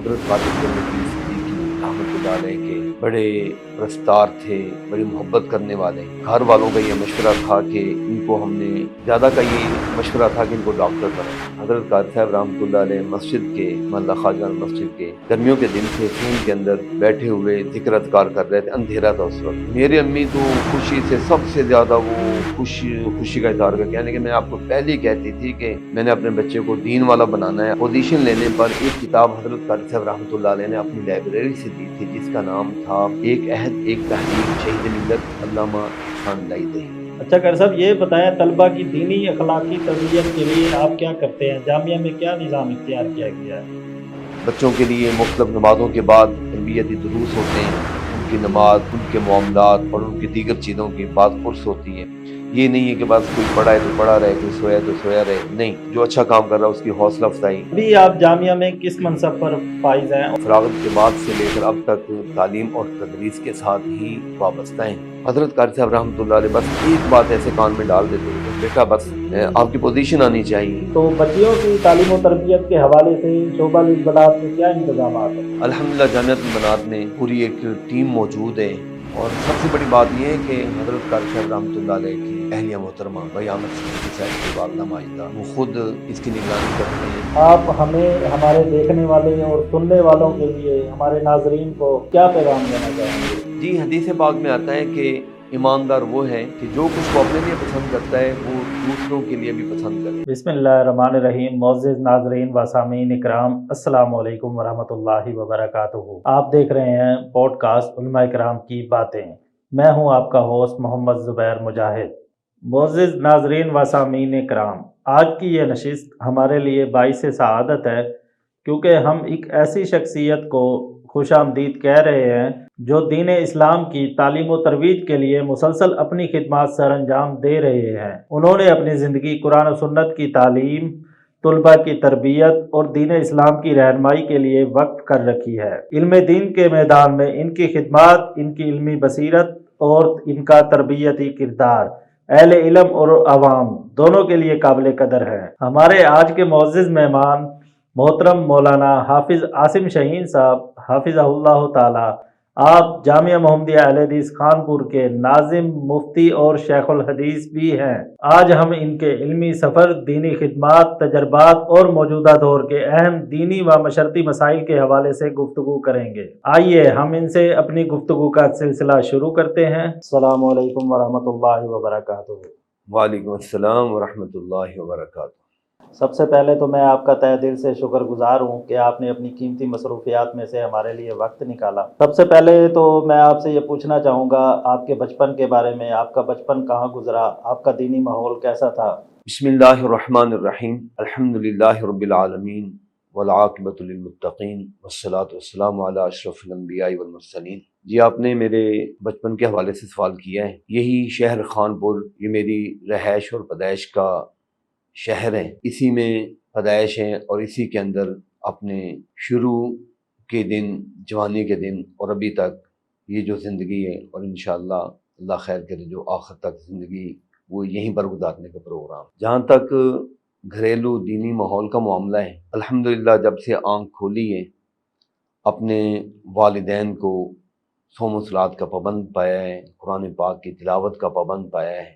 حضرت قاری عبدالوکیل صدیقی رحمۃ اللہ علیہ کے بڑے پرستار تھے، بڑی محبت کرنے والے۔ گھر والوں کا یہ مشورہ تھا کہ ان کو ہم نے زیادہ کا یہ مشورہ تھا کہ ان کو ڈاکٹر بنائیں۔ حضرت قاری صاحب رحمۃ اللہ علیہ مسجد کے محلہ خواجہ مسجد کے گرمیوں کے دن تھے، ٹرین کے اندر بیٹھے ہوئے ذکر اذکار کر رہے تھے، اندھیرا تھا اس وقت۔ میری امی تو خوشی سے سب سے زیادہ وہ خوشی کا اظہار کر کے، لیکن میں آپ کو پہلے ہی کہتی تھی کہ میں نے اپنے بچے کو دین والا بنانا ہے۔ پوزیشن لینے پر ایک کتاب حضرت قاری صاحب رحمۃ اللہ علیہ نے اپنی لائبریری سے دی تھی، جس کا نام تھا ایک عہد ایک تحریر، شہید ملت علامہ خان لائی دہی۔ اچھا قاری صاحب، یہ بتائیں طلبہ کی دینی اخلاقی تربیت کے لیے آپ کیا کرتے ہیں؟ جامعہ میں کیا نظام اختیار کیا گیا ہے؟ بچوں کے لیے مختلف نمازوں کے بعد تربیتی دروس ہوتے ہیں، ان کی نماز، ان کے معاملات اور ان کی دیگر چیزوں کی بات پرس ہوتی ہے۔ یہ نہیں ہے کہ بس کوئی پڑھا ہے تو پڑھا رہے، کوئی سویا تو سویا رہے، نہیں، جو اچھا کام کر رہا ہے اس کی حوصلہ افزائی۔ ابھی آپ جامعہ میں کس منصب پر فائز ہیں؟ فراغت کے بعد سے لے کر اب تک تعلیم اور تدریس کے ساتھ ہی وابستہ ہیں۔ حضرت قاری صاحب رحمۃ اللہ علیہ بس ایک بات ایسے کان میں ڈال دیتے ہیں، بیٹا بس آپ کی پوزیشن آنی چاہیے۔ تو بچیوں کی تعلیم و تربیت کے حوالے سے شعبہ البلاغت میں کیا انتظامات ہیں؟ الحمدللہ جامعۃ البنات میں پوری ایک ٹیم موجود ہے، اور سب سے بڑی بات یہ ہے کہ حضرت قاری صاحب رحمۃ اللہ علیہ کی اہلیہ محترمہ بھائی احمد صدیقی صاحب کی والدہ ماجدہ، وہ خود اس کی نگرانی کرتے ہیں۔ آپ ہمیں، ہمارے دیکھنے والے اور سننے والوں کے لیے، ہمارے ناظرین کو کیا پیغام دینا چاہیں گے؟ جی، حدیث پاک میں آتا ہے کہ ایماندار وہ ہے کہ جو کچھ وہ اپنے لیے پسند کرتا ہے وہ دوسروں کے لیے بھی پسند کرے۔ بسم اللہ الرحمن الرحیم۔ معزز ناظرین و سامعین اکرام، السلام علیکم ورحمۃ اللہ وبرکاتہ۔ آپ دیکھ رہے ہیں پوڈ کاسٹ علماء اکرام کی باتیں۔ میں ہوں آپ کا ہوسٹ محمد زبیر مجاہد۔ معزز ناظرین و سامعین اکرام، آج کی یہ نشست ہمارے لیے باعث سعادت ہے، کیونکہ ہم ایک ایسی شخصیت کو خوش آمدید کہہ رہے ہیں جو دین اسلام کی تعلیم و ترویج کے لیے مسلسل اپنی خدمات سر انجام دے رہے ہیں۔ انہوں نے اپنی زندگی قرآن و سنت کی تعلیم، طلباء کی تربیت اور دین اسلام کی رہنمائی کے لیے وقف کر رکھی ہے۔ علم دین کے میدان میں ان کی خدمات، ان کی علمی بصیرت اور ان کا تربیتی کردار اہل علم اور عوام دونوں کے لیے قابل قدر ہے۔ ہمارے آج کے معزز مہمان محترم مولانا حافظ عاصم شاہین صاحب حافظہ اللہ تعالی، آپ جامعہ محمدیہ اہل حدیث خانپور کے ناظم، مفتی اور شیخ الحدیث بھی ہیں۔ آج ہم ان کے علمی سفر، دینی خدمات، تجربات اور موجودہ دور کے اہم دینی و معاشرتی مسائل کے حوالے سے گفتگو کریں گے۔ آئیے ہم ان سے اپنی گفتگو کا سلسلہ شروع کرتے ہیں۔ السلام علیکم ورحمۃ اللہ وبرکاتہ۔ وعلیکم السلام ورحمۃ اللہ وبرکاتہ۔ سب سے پہلے تو میں آپ کا تہہ دل سے شکر گزار ہوں کہ آپ نے اپنی قیمتی مصروفیات میں سے ہمارے لیے وقت نکالا۔ سب سے پہلے تو میں آپ سے یہ پوچھنا چاہوں گا آپ کے بچپن کے بارے میں۔ آپ کا بچپن کہاں گزرا؟ آپ کا دینی ماحول کیسا تھا؟ بسم اللہ الرحمن الرحیم، الحمدللہ رب العالمین والعاقبۃ للمتقین والصلاۃ والسلام علی اشرف الانبیاء والمرسلین۔ جی، آپ نے میرے بچپن کے حوالے سے سوال کیا ہے۔ یہی شہر خانپور، یہ میری رہائش اور پیدائش کا شہر ہے، اسی میں پیدائش ہے اور اسی کے اندر اپنے شروع کے دن، جوانی کے دن اور ابھی تک یہ جو زندگی ہے، اور انشاءاللہ اللہ خیر کرے جو آخر تک زندگی وہ یہیں پر گزارنے کا پروگرام۔ جہاں تک گھریلو دینی ماحول کا معاملہ ہے، الحمدللہ جب سے آنکھ کھولی ہے اپنے والدین کو صوم و صلات کا پابند پایا ہے، قرآن پاک کی تلاوت کا پابند پایا ہے،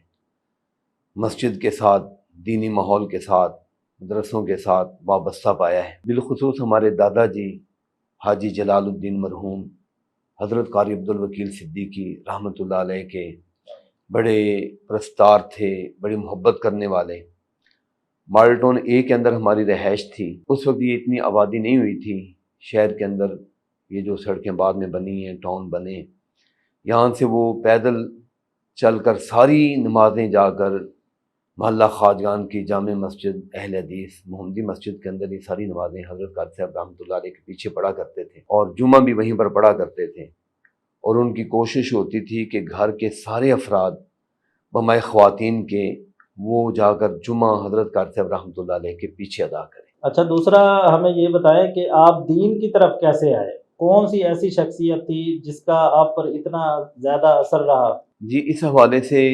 مسجد کے ساتھ، دینی ماحول کے ساتھ، مدرسوں کے ساتھ وابستہ پایا ہے۔ بالخصوص ہمارے دادا جی حاجی جلال الدین مرحوم حضرت قاری عبدالوکیل صدیقی رحمۃ اللہ علیہ کے بڑے پرستار تھے، بڑی محبت کرنے والے۔ ماڈل ٹاؤن اے کے اندر ہماری رہائش تھی، اس وقت یہ اتنی آبادی نہیں ہوئی تھی شہر کے اندر، یہ جو سڑکیں بعد میں بنی ہیں، ٹاؤن بنے، یہاں سے وہ پیدل چل کر ساری نمازیں جا کر محلہ خواجگان کی جامع مسجد اہل حدیث محمدی مسجد کے اندر یہ ساری نمازیں حضرت قاری صاحب رحمۃ اللہ علیہ کے پیچھے پڑھا کرتے تھے، اور جمعہ بھی وہیں پر پڑھا کرتے تھے۔ اور ان کی کوشش ہوتی تھی کہ گھر کے سارے افراد بمائے خواتین کے وہ جا کر جمعہ حضرت قاری صاحب رحمۃ اللہ علیہ کے پیچھے ادا کریں۔ اچھا، دوسرا ہمیں یہ بتائیں کہ آپ دین کی طرف کیسے آئے؟ کون سی ایسی شخصیت تھی جس کا آپ پر اتنا زیادہ اثر رہا؟ جی، اس حوالے سے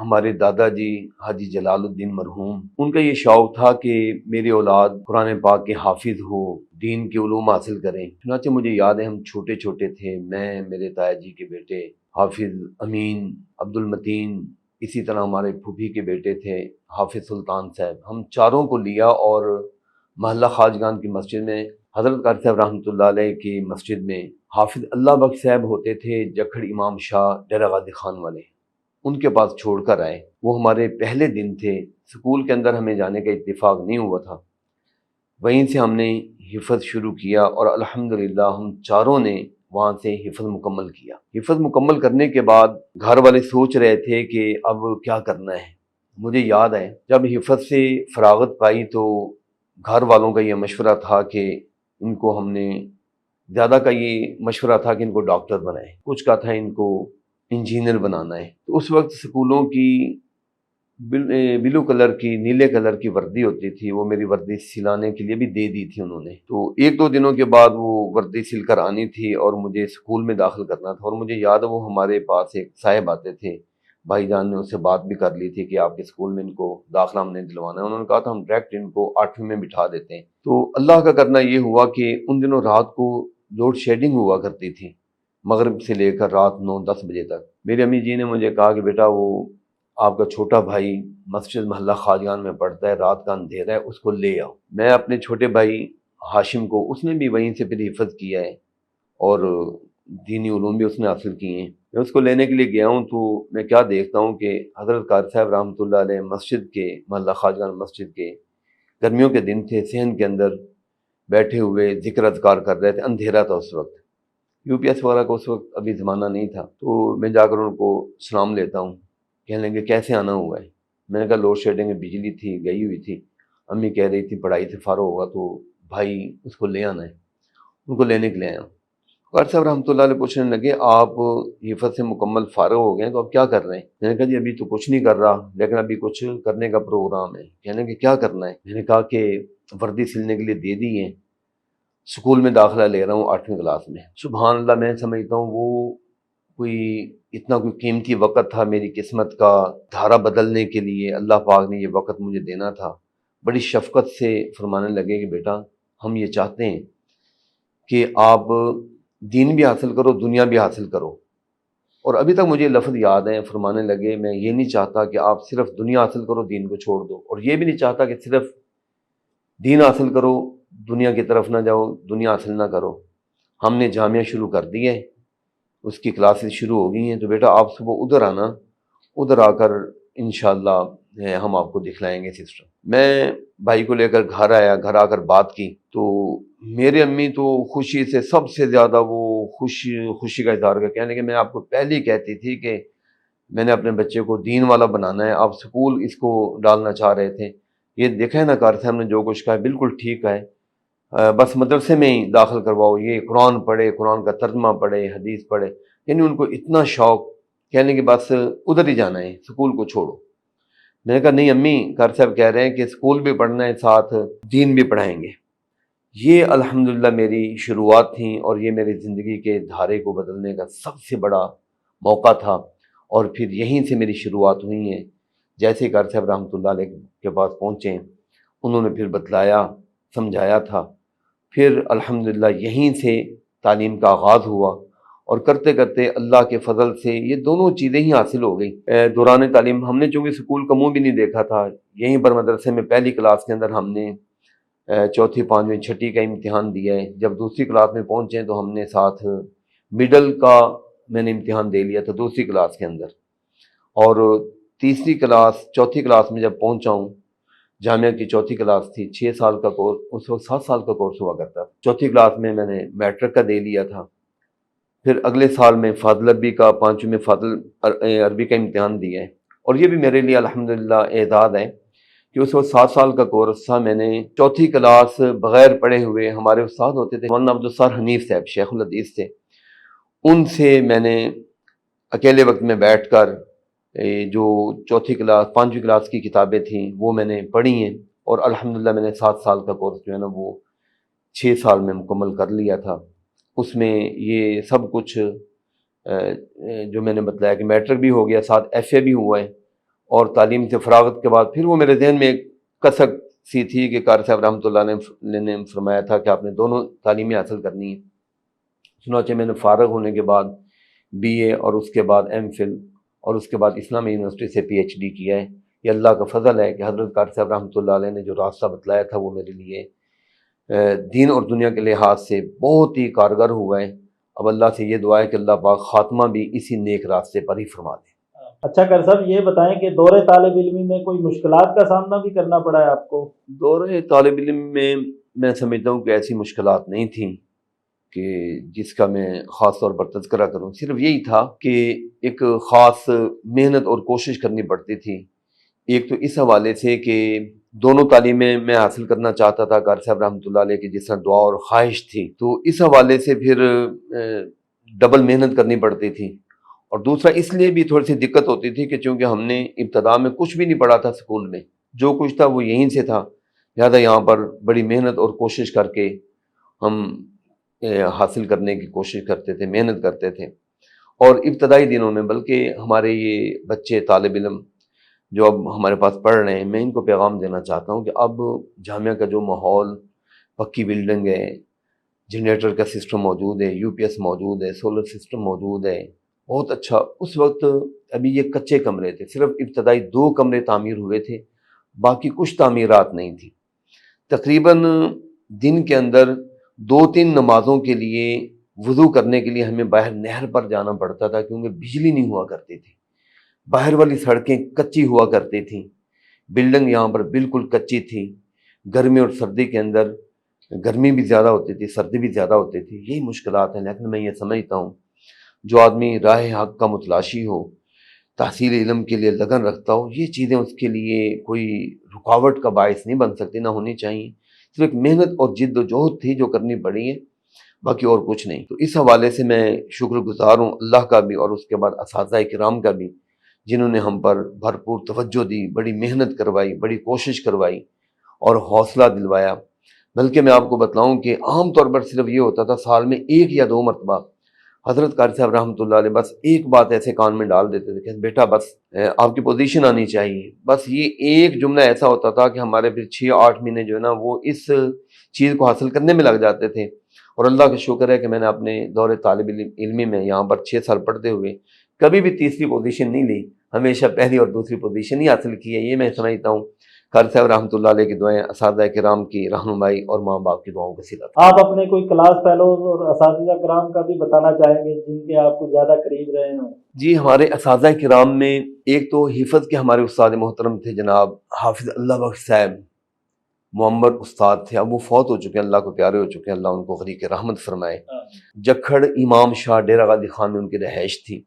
ہمارے دادا جی حاجی جلال الدین مرحوم، ان کا یہ شوق تھا کہ میری اولاد قرآن پاک کے حافظ ہو، دین کے علوم حاصل کریں۔ چنانچہ مجھے یاد ہے ہم چھوٹے چھوٹے تھے، میں، میرے تایا جی کے بیٹے حافظ امین، عبد المتین، اسی طرح ہمارے پھوپھی کے بیٹے تھے حافظ سلطان صاحب، ہم چاروں کو لیا اور محلہ خواجگان کی مسجد میں حضرت قاری صاحب رحمۃ اللہ علیہ کی مسجد میں حافظ اللہ بخش صاحب ہوتے تھے، جکھڑ امام شاہ ڈیرہ غازی خان والے، ان کے پاس چھوڑ کر آئے۔ وہ ہمارے پہلے دن تھے، اسکول کے اندر ہمیں جانے کا اتفاق نہیں ہوا تھا، وہیں سے ہم نے حفظ شروع کیا اور الحمدللہ ہم چاروں نے وہاں سے حفظ مکمل کیا۔ حفظ مکمل کرنے کے بعد گھر والے سوچ رہے تھے کہ اب کیا کرنا ہے۔ مجھے یاد ہے جب حفظ سے فراغت پائی تو گھر والوں کا یہ مشورہ تھا کہ ان کو ہم نے زیادہ کا یہ مشورہ تھا کہ ان کو ڈاکٹر بنائیں، کچھ کا تھا ان کو انجینئر بنانا ہے۔ تو اس وقت سکولوں کی بلو کلر کی، نیلے کلر کی وردی ہوتی تھی، وہ میری وردی سلانے کے لیے بھی دے دی تھی انہوں نے۔ تو ایک دو دنوں کے بعد وہ وردی سل کر آنی تھی اور مجھے اسکول میں داخل کرنا تھا، اور مجھے یاد ہے وہ ہمارے پاس ایک صاحب آتے تھے، بھائی جان نے اس سے بات بھی کر لی تھی کہ آپ کے اسکول میں ان کو داخلہ ہم نے دلوانا ہے۔ انہوں نے کہا تھا ہم ڈائریکٹ ان کو 8ویں میں بٹھا دیتے ہیں۔ تو اللہ کا کرنا یہ ہوا کہ ان دنوں رات کو لوڈ شیڈنگ ہوا کرتی تھی، مغرب سے لے کر رات 9-10 بجے تک۔ میری امی جی نے مجھے کہا کہ بیٹا وہ آپ کا چھوٹا بھائی مسجد محلہ خواجگان میں پڑھتا ہے، رات کا اندھیرا ہے، اس کو لے آؤ۔ میں اپنے چھوٹے بھائی ہاشم کو، اس نے بھی وہیں سے پھر حفظ کیا ہے اور دینی علوم بھی اس نے حاصل کیے ہیں۔ میں اس کو لینے کے لیے گیا ہوں تو میں کیا دیکھتا ہوں کہ حضرت قاری صاحب رحمۃ اللہ علیہ مسجد کے، محلہ خواجگان مسجد کے، گرمیوں کے دن تھے، صحن کے اندر بیٹھے ہوئے ذکر اذکار کر رہے تھے، اندھیرا تھا اس وقت، یو پی ایس وغیرہ کا اس وقت ابھی زمانہ نہیں تھا۔ تو میں جا کر ان کو سلام لیتا ہوں، کہنے لگے کیسے آنا ہوا ہے؟ میں نے کہا لوڈ شیڈنگ میں بجلی تھی، گئی ہوئی تھی، امی کہہ رہی تھی پڑھائی سے فارغ ہوگا تو بھائی اس کو لے آنا ہے، ان کو لینے کے لیے آیا ہوں۔ قاری صاحب رحمۃ اللہ علیہ پوچھنے لگے آپ حفظ سے مکمل فارغ ہو گئے ہیں تو اب کیا کر رہے ہیں؟ میں نے کہا جی ابھی تو کچھ نہیں کر رہا، لیکن ابھی کچھ کرنے کا پروگرام ہے۔ کہنے کہ کیا کرنا ہے؟ میں نے کہا کہ وردی سلنے کے لیے دے دی ہے، اسکول میں داخلہ لے رہا ہوں 8ویں کلاس میں۔ سبحان اللہ، میں سمجھتا ہوں وہ کوئی اتنا کوئی قیمتی وقت تھا میری قسمت کا دھارا بدلنے کے لیے، اللہ پاک نے یہ وقت مجھے دینا تھا۔ بڑی شفقت سے فرمانے لگے کہ بیٹا ہم یہ چاہتے ہیں کہ آپ دین بھی حاصل کرو، دنیا بھی حاصل کرو۔ اور ابھی تک مجھے لفظ یاد ہیں، فرمانے لگے میں یہ نہیں چاہتا کہ آپ صرف دنیا حاصل کرو، دین کو چھوڑ دو، اور یہ بھی نہیں چاہتا کہ صرف دین حاصل کرو، دنیا کی طرف نہ جاؤ، دنیا حاصل نہ کرو۔ ہم نے جامعہ شروع کر دی ہے، اس کی کلاسز شروع ہو گئی ہیں، تو بیٹا آپ صبح ادھر آنا، ادھر آ کر انشاءاللہ ہم آپ کو دکھلائیں گے سسٹم۔ میں بھائی کو لے کر گھر آیا، گھر آ کر بات کی تو میرے امی تو خوشی سے سب سے زیادہ وہ خوشی کا اظہار کر کہنے کہ میں آپ کو پہلے ہی کہتی تھی کہ میں نے اپنے بچے کو دین والا بنانا ہے، آپ سکول اس کو ڈالنا چاہ رہے تھے، یہ دیکھیں نا قاری صاحب نے جو کچھ کہا ہے بالکل ٹھیک ہے، بس مدرسے میں ہی داخل کرواؤ، یہ قرآن پڑھے، قرآن کا ترجمہ پڑھے، حدیث پڑھے۔ یعنی ان کو اتنا شوق، کہنے کہ بس ادھر ہی جانا ہے، سکول کو چھوڑو۔ میں نے کہا نہیں امی، قاری صاحب کہہ رہے ہیں کہ سکول بھی پڑھنا ہے، ساتھ دین بھی پڑھائیں گے۔ یہ الحمدللہ میری شروعات تھیں اور یہ میری زندگی کے دھارے کو بدلنے کا سب سے بڑا موقع تھا، اور پھر یہیں سے میری شروعات ہوئی ہیں۔ جیسے قاری صاحب رحمۃ اللہ علیہ کے پاس پہنچے، انہوں نے پھر بتلایا، سمجھایا تھا، پھر الحمدللہ یہیں سے تعلیم کا آغاز ہوا، اور کرتے کرتے اللہ کے فضل سے یہ دونوں چیزیں ہی حاصل ہو گئیں۔ دوران تعلیم ہم نے چونکہ سکول کا منہ بھی نہیں دیکھا تھا، یہیں پر مدرسے میں پہلی کلاس کے اندر ہم نے چوتھی، پانچویں، چھٹی کا امتحان دیا ہے۔ جب دوسری کلاس میں پہنچے تو ہم نے ساتھ مڈل کا میں نے امتحان دے لیا تھا دوسری کلاس کے اندر، اور تیسری کلاس، چوتھی کلاس میں جب پہنچا ہوں، جامعہ کی چوتھی کلاس تھی، 6 سال کا کورس، اس وقت 7 سال کا کورس ہوا کرتا تھا۔ چوتھی کلاس میں میں نے میٹرک کا دے لیا تھا، پھر اگلے سال میں فاضل عربی کا، 5ویں میں فاضل عربی کا امتحان دیا ہے۔ اور یہ بھی میرے لیے الحمدللہ اعزاز ہے کہ اس وقت 7 سال کا کورس تھا، میں نے چوتھی کلاس بغیر پڑھے ہوئے، ہمارے استاد ہوتے تھے مولانا عبدالستار حنیف صاحب، شیخ الحدیث تھے، ان سے میں نے اکیلے وقت میں بیٹھ کر جو چوتھی کلاس، 5ویں کلاس کی کتابیں تھیں وہ میں نے پڑھی ہیں، اور الحمدللہ میں نے 7 سال کا کورس جو ہے نا وہ 6 سال میں مکمل کر لیا تھا۔ اس میں یہ سب کچھ جو میں نے بتلایا کہ میٹرک بھی ہو گیا، ساتھ ایف اے بھی ہوا ہے، اور تعلیم سے فراغت کے بعد پھر وہ میرے ذہن میں ایک کسک سی تھی کہ قاری صاحب رحمۃ اللہ علیہ نے فرمایا تھا کہ آپ نے دونوں تعلیمیں حاصل کرنی ہیں۔ چنانچہ میں نے فارغ ہونے کے بعد بی اے اور اس کے بعد ایم فل اور اس کے بعد اسلامی یونیورسٹی سے پی ایچ ڈی کیا ہے۔ یہ اللہ کا فضل ہے کہ حضرت قاری صاحب رحمۃ اللہ علیہ نے جو راستہ بتلایا تھا وہ میرے لیے دین اور دنیا کے لحاظ سے بہت ہی کارگر ہوا ہے۔ اب اللہ سے یہ دعا ہے کہ اللہ پاک خاتمہ بھی اسی نیک راستے پر ہی فرما دے۔ اچھا قاری صاحب یہ بتائیں کہ دور طالب علمی میں کوئی مشکلات کا سامنا بھی کرنا پڑا ہے آپ کو؟ دور طالب علم میں میں سمجھتا ہوں کہ ایسی مشکلات نہیں تھیں کہ جس کا میں خاص طور پر تذکرہ کروں، صرف یہی تھا کہ ایک خاص محنت اور کوشش کرنی پڑتی تھی۔ ایک تو اس حوالے سے کہ دونوں تعلیمیں میں حاصل کرنا چاہتا تھا قاری صاحب رحمۃ اللہ علیہ کی جس طرح دعا اور خواہش تھی، تو اس حوالے سے پھر ڈبل محنت کرنی پڑتی تھی۔ اور دوسرا اس لیے بھی تھوڑی سی دقت ہوتی تھی کہ چونکہ ہم نے ابتدا میں کچھ بھی نہیں پڑھا تھا اسکول میں، جو کچھ تھا وہ یہیں سے تھا، لہٰذا یہاں پر بڑی محنت اور کوشش کر کے ہم حاصل کرنے کی کوشش کرتے تھے، محنت کرتے تھے۔ اور ابتدائی دنوں میں بلکہ ہمارے یہ بچے طالب علم جو اب ہمارے پاس پڑھ رہے ہیں، میں ان کو پیغام دینا چاہتا ہوں کہ اب جامعہ کا جو ماحول، پکی بلڈنگ ہے، جنریٹر کا سسٹم موجود ہے، یو پی ایس موجود ہے، سولر سسٹم موجود ہے، بہت اچھا۔ اس وقت ابھی یہ کچے کمرے تھے، صرف ابتدائی 2 کمرے تعمیر ہوئے تھے، باقی کچھ تعمیرات نہیں تھی۔ تقریباً دن کے اندر 2-3 نمازوں کے لیے وضو کرنے کے لیے ہمیں باہر نہر پر جانا پڑتا تھا، کیونکہ بجلی نہیں ہوا کرتی تھی، باہر والی سڑکیں کچی ہوا کرتی تھیں، بلڈنگ یہاں پر بالکل کچی تھی۔ گرمی اور سردی کے اندر گرمی بھی زیادہ ہوتی تھی، سردی بھی زیادہ ہوتی تھی، یہی مشکلات ہیں۔ لیکن میں یہ سمجھتا ہوں جو آدمی راہ حق کا متلاشی ہو، تحصیل علم کے لیے لگن رکھتا ہو، یہ چیزیں اس کے لیے کوئی رکاوٹ کا باعث نہیں بن سکتی، نہ ہونی چاہیے۔ صرف ایک محنت اور جد و جہد تھی جو کرنی پڑی ہے، باقی اور کچھ نہیں۔ تو اس حوالے سے میں شکر گزار ہوں اللہ کا بھی اور اس کے بعد اساتذہ کرام کا بھی، جنہوں نے ہم پر بھرپور توجہ دی، بڑی محنت کروائی، بڑی کوشش کروائی اور حوصلہ دلوایا۔ بلکہ میں آپ کو بتلاؤں کہ عام طور پر صرف یہ ہوتا تھا سال میں 1 یا 2 مرتبہ حضرت قاری صاحب رحمۃ اللہ علیہ بس ایک بات ایسے کان میں ڈال دیتے تھے کہ بیٹا بس آپ کی پوزیشن آنی چاہیے۔ بس یہ ایک جملہ ایسا ہوتا تھا کہ ہمارے پھر 6-8 مہینے جو ہے نا وہ اس چیز کو حاصل کرنے میں لگ جاتے تھے۔ اور اللہ کا شکر ہے کہ میں نے اپنے دور طالب علمی میں یہاں پر 6 سال پڑھتے ہوئے کبھی بھی تیسری پوزیشن نہیں لی، ہمیشہ پہلی اور دوسری پوزیشن ہی حاصل کی ہے۔ یہ میں سمجھتا ہوں قاری صاحب رحمۃ اللہ علیہ کی دعائیں، اساتذہ کرام کی رہنمائی اور ماں باپ کی دعاؤں کا صلہ۔ آپ اپنے کوئی کلاس فیلوز اور اساتذہ کرام کا بھی بتانا چاہیں گے جن کے آپ کو زیادہ قریب رہے ہوں؟ جی، ہمارے اساتذہ کرام میں ایک تو حفظ کے ہمارے استاد محترم تھے جناب حافظ اللہ بخش صاحب، معمر استاد تھے، اب وہ فوت ہو چکے ہیں، اللہ کو پیارے ہو چکے ہیں، اللہ ان کو غریق رحمت فرمائے۔ جکھڑ امام شاہ ڈیرہ غازی خان میں ان کی رہائش تھی،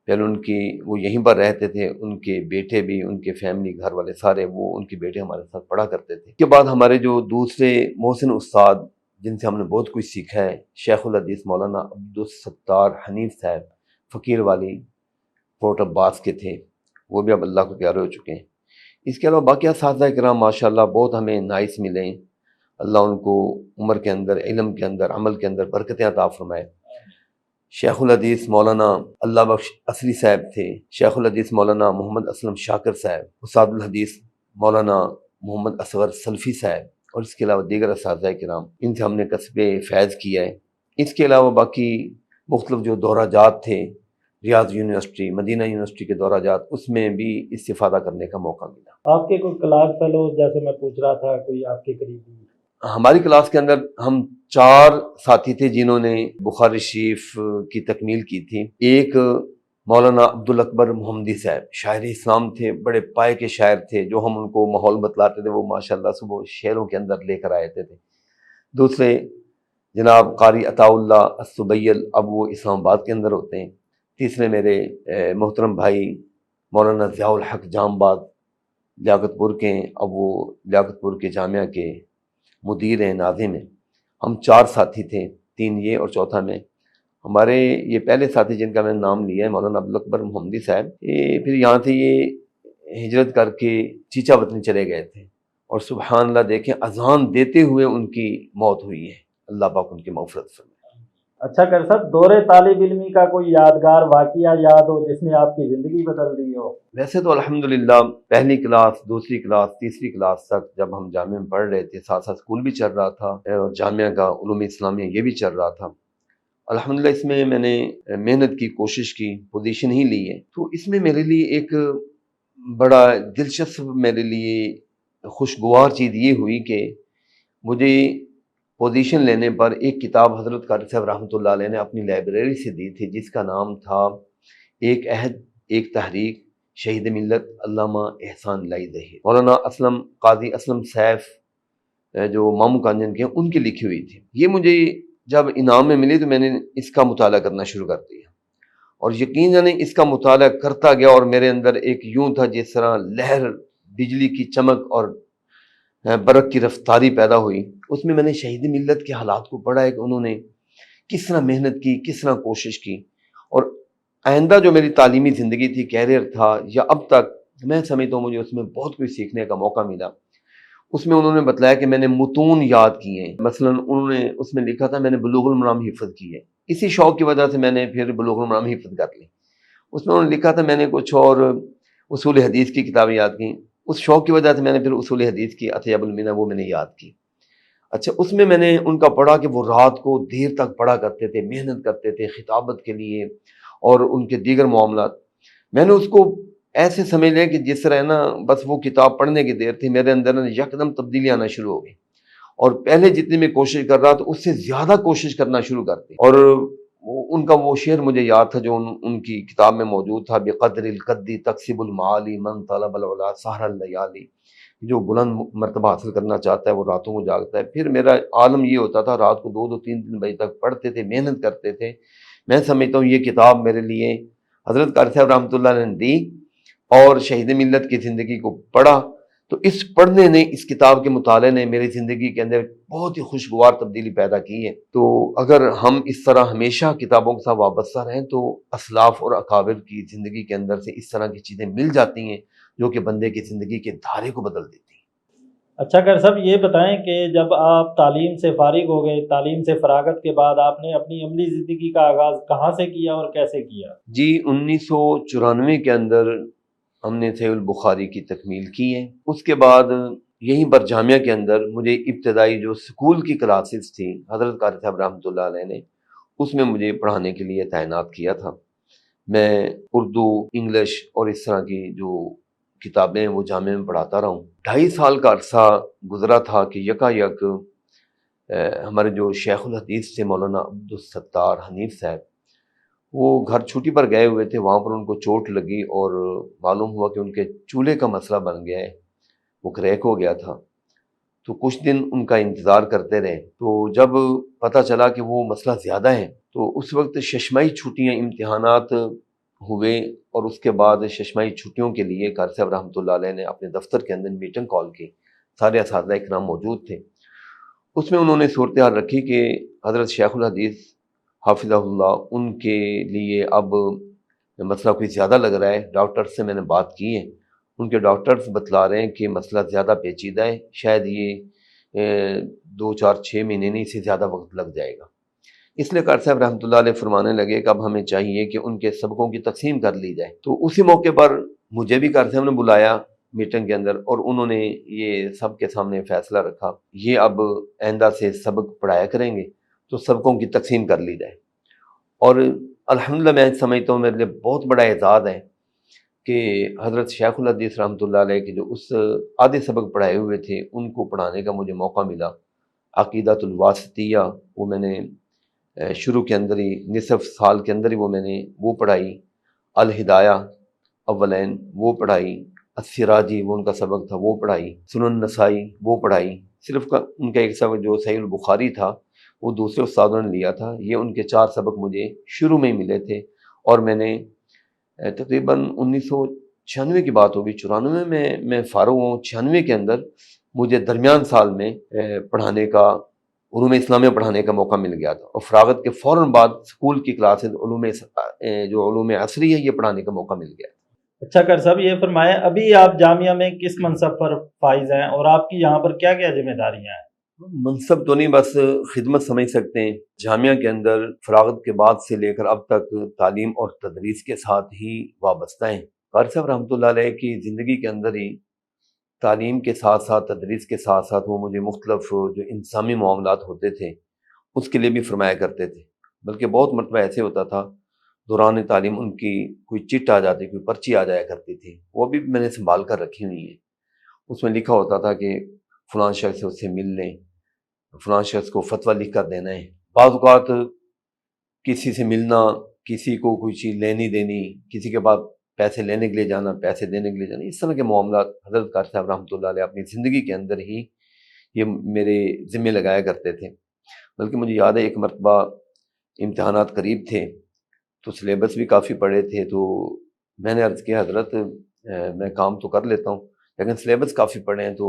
پہلے ان کی وہ یہیں پر رہتے تھے، ان کے بیٹے بھی، ان کے فیملی گھر والے سارے وہ ان کے بیٹے ہمارے ساتھ پڑھا کرتے تھے۔ اس کے بعد ہمارے جو دوسرے محسن استاد جن سے ہم نے بہت کچھ سیکھا ہے، شیخ الحدیث مولانا عبدالستار حنیف صاحب فقیر والی پورٹ عباس کے تھے، وہ بھی اب اللہ کو پیارے ہو چکے ہیں۔ اس کے علاوہ باقی اساتذہ کرام ماشاءاللہ بہت ہمیں نائس ملے ہیں، اللہ ان کو عمر کے اندر، علم کے اندر، عمل کے اندر برکتیں عطا فرمائے۔ شیخ الحدیث مولانا اللہ بخش اصلی صاحب تھے، شیخ الحدیث مولانا محمد اسلم شاکر صاحب، استاد الحدیث مولانا محمد اصغر سلفی صاحب، اور اس کے علاوہ دیگر اساتذہ کرام، ان سے ہم نے کسب فیض کیا ہے۔ اس کے علاوہ باقی مختلف جو دورہ جات تھے، ریاض یونیورسٹی، مدینہ یونیورسٹی کے دورہ جات، اس میں بھی استفادہ کرنے کا موقع ملا۔ آپ کے کوئی کلاس فیلو جیسے میں پوچھ رہا تھا، کوئی آپ کے قریبی؟ ہماری کلاس کے اندر ہم 4 ساتھی تھے جنہوں نے بخاری شریف کی تکمیل کی تھی۔ ایک مولانا عبدالاکبر محمدی صاحب شاعر اسلام تھے، بڑے پائے کے شاعر تھے، جو ہم ان کو ماحول بتلاتے تھے وہ ماشاءاللہ صبح شعروں کے اندر لے کر آئے تھے۔ دوسرے جناب قاری عطاء اللہ السبیل، اب وہ اسلام آباد کے اندر ہوتے ہیں۔ تیسرے میرے محترم بھائی مولانا ضیاء الحق جام آباد لیاقت پور کے ہیں، اب وہ لیاقت پور کے جامعہ کے مدیر ہیں، ناظم ہیں۔ ہم 4 ساتھی تھے، 3 یہ اور چوتھا میں۔ ہمارے یہ پہلے ساتھی جن کا میں نے نام لیا ہے مولانا عبدالاکبر محمدی صاحب، یہ پھر یہاں سے یہ ہجرت کر کے چیچا وطن چلے گئے تھے، اور سبحان اللہ دیکھیں اذان دیتے ہوئے ان کی موت ہوئی ہے، اللہ پاک ان کی مغفرت فرمائے۔ اچھا کر صاحب، دور طالب علمی کا کوئی یادگار واقعہ یاد ہو جس نے آپ کی زندگی بدل دی ہو؟ ویسے تو الحمدللہ پہلی کلاس، دوسری کلاس، تیسری کلاس تک جب ہم جامعہ میں پڑھ رہے تھے، ساتھ ساتھ اسکول بھی چل رہا تھا اور جامعہ کا علوم اسلامیہ یہ بھی چل رہا تھا۔ الحمدللہ اس میں میں نے محنت کی، کوشش کی، پوزیشن ہی لی ہے۔ تو اس میں میرے لیے ایک بڑا دلچسپ، میرے لیے خوشگوار چیز یہ ہوئی کہ مجھے پوزیشن لینے پر ایک کتاب حضرت قاری صاحب رحمۃ اللہ علیہ نے اپنی لائبریری سے دی تھی، جس کا نام تھا ایک عہد ایک تحریک، شہید ملت علامہ احسان الہی ظہیر، مولانا اسلم قاضی اسلم سیف جو مامو کانجن کے ہیں ان کی لکھی ہوئی تھی۔ یہ مجھے جب انعام میں ملی تو میں نے اس کا مطالعہ کرنا شروع کر دیا، اور یقین جانیں اس کا مطالعہ کرتا گیا اور میرے اندر ایک یوں تھا جس طرح لہر بجلی کی چمک اور برق کی رفتاری پیدا ہوئی۔ اس میں نے شہید ملت کے حالات کو پڑھا ہے کہ انہوں نے کس طرح محنت کی، کس طرح کوشش کی، اور آئندہ جو میری تعلیمی زندگی تھی، کیریئر تھا، یا اب تک میں سمجھتا ہوں مجھے اس میں بہت کچھ سیکھنے کا موقع ملا۔ اس میں انہوں نے بتلایا کہ میں نے متون یاد کیے ہیں، مثلا انہوں نے اس میں لکھا تھا میں نے بلوغ المرام حفظ کی ہے، اسی شوق کی وجہ سے میں نے پھر بلوغ المرام حفظ کر لی۔ اس میں انہوں نے لکھا تھا میں نے کچھ اور اصول حدیث کی کتابیں یاد کی، اس شوق کی وجہ سے میں نے پھر اصول حدیث کی اطیب المنہ وہ میں نے یاد کی۔ اچھا، اس میں نے ان کا پڑھا کہ وہ رات کو دیر تک پڑھا کرتے تھے، محنت کرتے تھے خطابت کے لیے اور ان کے دیگر معاملات۔ میں نے اس کو ایسے سمجھ لیا کہ جس طرح نا بس وہ کتاب پڑھنے کی دیر تھی، میرے اندر یکدم تبدیلی آنا شروع ہو گئی، اور پہلے جتنی میں کوشش کر رہا تھا اس سے زیادہ کوشش کرنا شروع کر دی۔ اور ان کا وہ شعر مجھے یاد تھا جو ان کی کتاب میں موجود تھا، بقدر القدی تکسب المعالی من طلب العلا سہر اللیالی، جو بلند مرتبہ حاصل کرنا چاہتا ہے وہ راتوں کو جاگتا ہے۔ پھر میرا عالم یہ ہوتا تھا رات کو 2-3 بجے تک پڑھتے تھے، محنت کرتے تھے۔ میں سمجھتا ہوں یہ کتاب میرے لیے حضرت قاری صاحب رحمۃ اللہ علیہ نے دی، اور شہید ملت کی زندگی کو پڑھا تو اس پڑھنے نے، اس کتاب کے مطالعے نے میری زندگی کے اندر بہت ہی خوشگوار تبدیلی پیدا کی ہے۔ تو اگر ہم اس طرح ہمیشہ کتابوں کے ساتھ وابستہ رہیں تو اسلاف اور اکابر کی زندگی کے اندر سے اس طرح کی چیزیں مل جاتی ہیں جو کہ بندے کی زندگی کے دھارے کو بدل دیتی ہیں۔ اچھا کر صاحب، یہ بتائیں کہ جب آپ تعلیم سے فارغ ہو گئے، تعلیم سے فراغت کے بعد آپ نے اپنی عملی زندگی کا آغاز کہاں سے کیا اور کیسے کیا؟ جی 1994 کے اندر ہم نے صحیح البخاری کی تکمیل کی ہے۔ اس کے بعد یہیں پر جامعہ کے اندر مجھے ابتدائی جو سکول کی کلاسز تھیں حضرت قاری صاحب رحمۃ اللہ علیہ نے اس میں مجھے پڑھانے کے لیے تعینات کیا تھا۔ میں اردو، انگلش اور اس طرح کی جو کتابیں وہ جامعہ میں پڑھاتا رہا ہوں۔ 2.5 سال کا عرصہ گزرا تھا کہ یکایک ہمارے جو شیخ الحدیث تھے مولانا عبدالستار حنیف صاحب، وہ گھر چھٹی پر گئے ہوئے تھے، وہاں پر ان کو چوٹ لگی اور معلوم ہوا کہ ان کے چولہے کا مسئلہ بن گیا ہے، وہ کریک ہو گیا تھا۔ تو کچھ دن ان کا انتظار کرتے رہے، تو جب پتہ چلا کہ وہ مسئلہ زیادہ ہے تو اس وقت ششمائی چھٹیاں، امتحانات ہوئے، اور اس کے بعد ششمائی چھٹیوں کے لیے قاری صاحب رحمۃ اللہ علیہ نے اپنے دفتر کے اندر میٹنگ کال کی، سارے اساتذہ اکرام موجود تھے۔ اس میں انہوں نے صورتحال رکھی کہ حضرت شیخ الحدیث حافظہ اللہ ان کے لیے اب مسئلہ کوئی زیادہ لگ رہا ہے، ڈاکٹر سے میں نے بات کی ہے، ان کے ڈاکٹرز بتلا رہے ہیں کہ مسئلہ زیادہ پیچیدہ ہے، شاید یہ 2-4-6 مہینے نہیں، سے زیادہ وقت لگ جائے گا۔ اس لیے قاری صاحب رحمۃ اللہ علیہ فرمانے لگے کہ اب ہمیں چاہیے کہ ان کے سبقوں کی تقسیم کر لی جائے۔ تو اسی موقع پر مجھے بھی قاری صاحب نے بلایا میٹنگ کے اندر، اور انہوں نے یہ سب کے سامنے فیصلہ رکھا یہ اب آئندہ سے سبق پڑھایا کریں گے تو سبقوں کی تقسیم کر لی جائے۔ اور الحمدللہ میں سمجھتا ہوں میرے لیے بہت بڑا اعزاز ہے کہ حضرت شیخ الحدیث رحمۃ اللہ علیہ کے جو اس آدھے سبق پڑھائے ہوئے تھے ان کو پڑھانے کا مجھے موقع ملا۔ عقیدۃ الواسطیہ وہ میں نے شروع کے اندر ہی، نصف سال کے اندر ہی وہ میں نے وہ پڑھائی، الہدایہ اولین وہ پڑھائی، السراجی وہ ان کا سبق تھا وہ پڑھائی، سنن نسائی وہ پڑھائی، صرف ان کا ایک سبق جو صحیح البخاری تھا وہ دوسرے استادوں نے لیا تھا۔ یہ ان کے 4 سبق مجھے شروع میں ہی ملے تھے، اور میں نے تقریباً 1996 کی بات ہوگی، 94 میں فارغ ہوں، 96 کے اندر مجھے درمیان سال میں پڑھانے کا، علوم اسلامیہ پڑھانے کا موقع مل گیا تھا، اور فراغت کے فوراً بعد اسکول کی کلاسز جو علوم عصری ہے یہ پڑھانے کا موقع مل گیا۔ اچھا کر صاحب، یہ فرمائیں ابھی آپ جامعہ میں کس منصب پر فائز ہیں اور آپ کی یہاں پر کیا کیا ذمہ داریاں ہیں؟ منصب تو نہیں، بس خدمت سمجھ سکتے ہیں۔ جامعہ کے اندر فراغت کے بعد سے لے کر اب تک تعلیم اور تدریس کے ساتھ ہی وابستہ ہیں۔ قاری صاحب رحمۃ اللہ علیہ کی زندگی کے اندر ہی تعلیم کے ساتھ ساتھ تدریس کے ساتھ ساتھ وہ مجھے مختلف جو انسانی معاملات ہوتے تھے اس کے لیے بھی فرمایا کرتے تھے، بلکہ بہت مرتبہ ایسے ہوتا تھا دوران تعلیم ان کی کوئی چٹ آ جاتی، کوئی پرچی آ جایا کرتی تھی، وہ بھی میں نے سنبھال کر رکھی ہوئی ہیں۔ اس میں لکھا ہوتا تھا کہ فلاں شخص سے اس سے مل لیں، فلاں شخص کو فتویٰ لکھ کر دینا ہے۔ بعض اوقات کسی سے ملنا، کسی کو کوئی چیز لینی دینی، کسی کے بعد پیسے لینے کے لیے جانا، پیسے دینے کے لیے جانا، اس طرح کے معاملات حضرت قاری صاحب رحمۃ اللہ علیہ اپنی زندگی کے اندر ہی یہ میرے ذمے لگایا کرتے تھے۔ بلکہ مجھے یاد ہے ایک مرتبہ امتحانات قریب تھے تو سلیبس بھی کافی پڑے تھے، تو میں نے عرض کیا حضرت میں کام تو کر لیتا ہوں لیکن سلیبس کافی پڑے ہیں، تو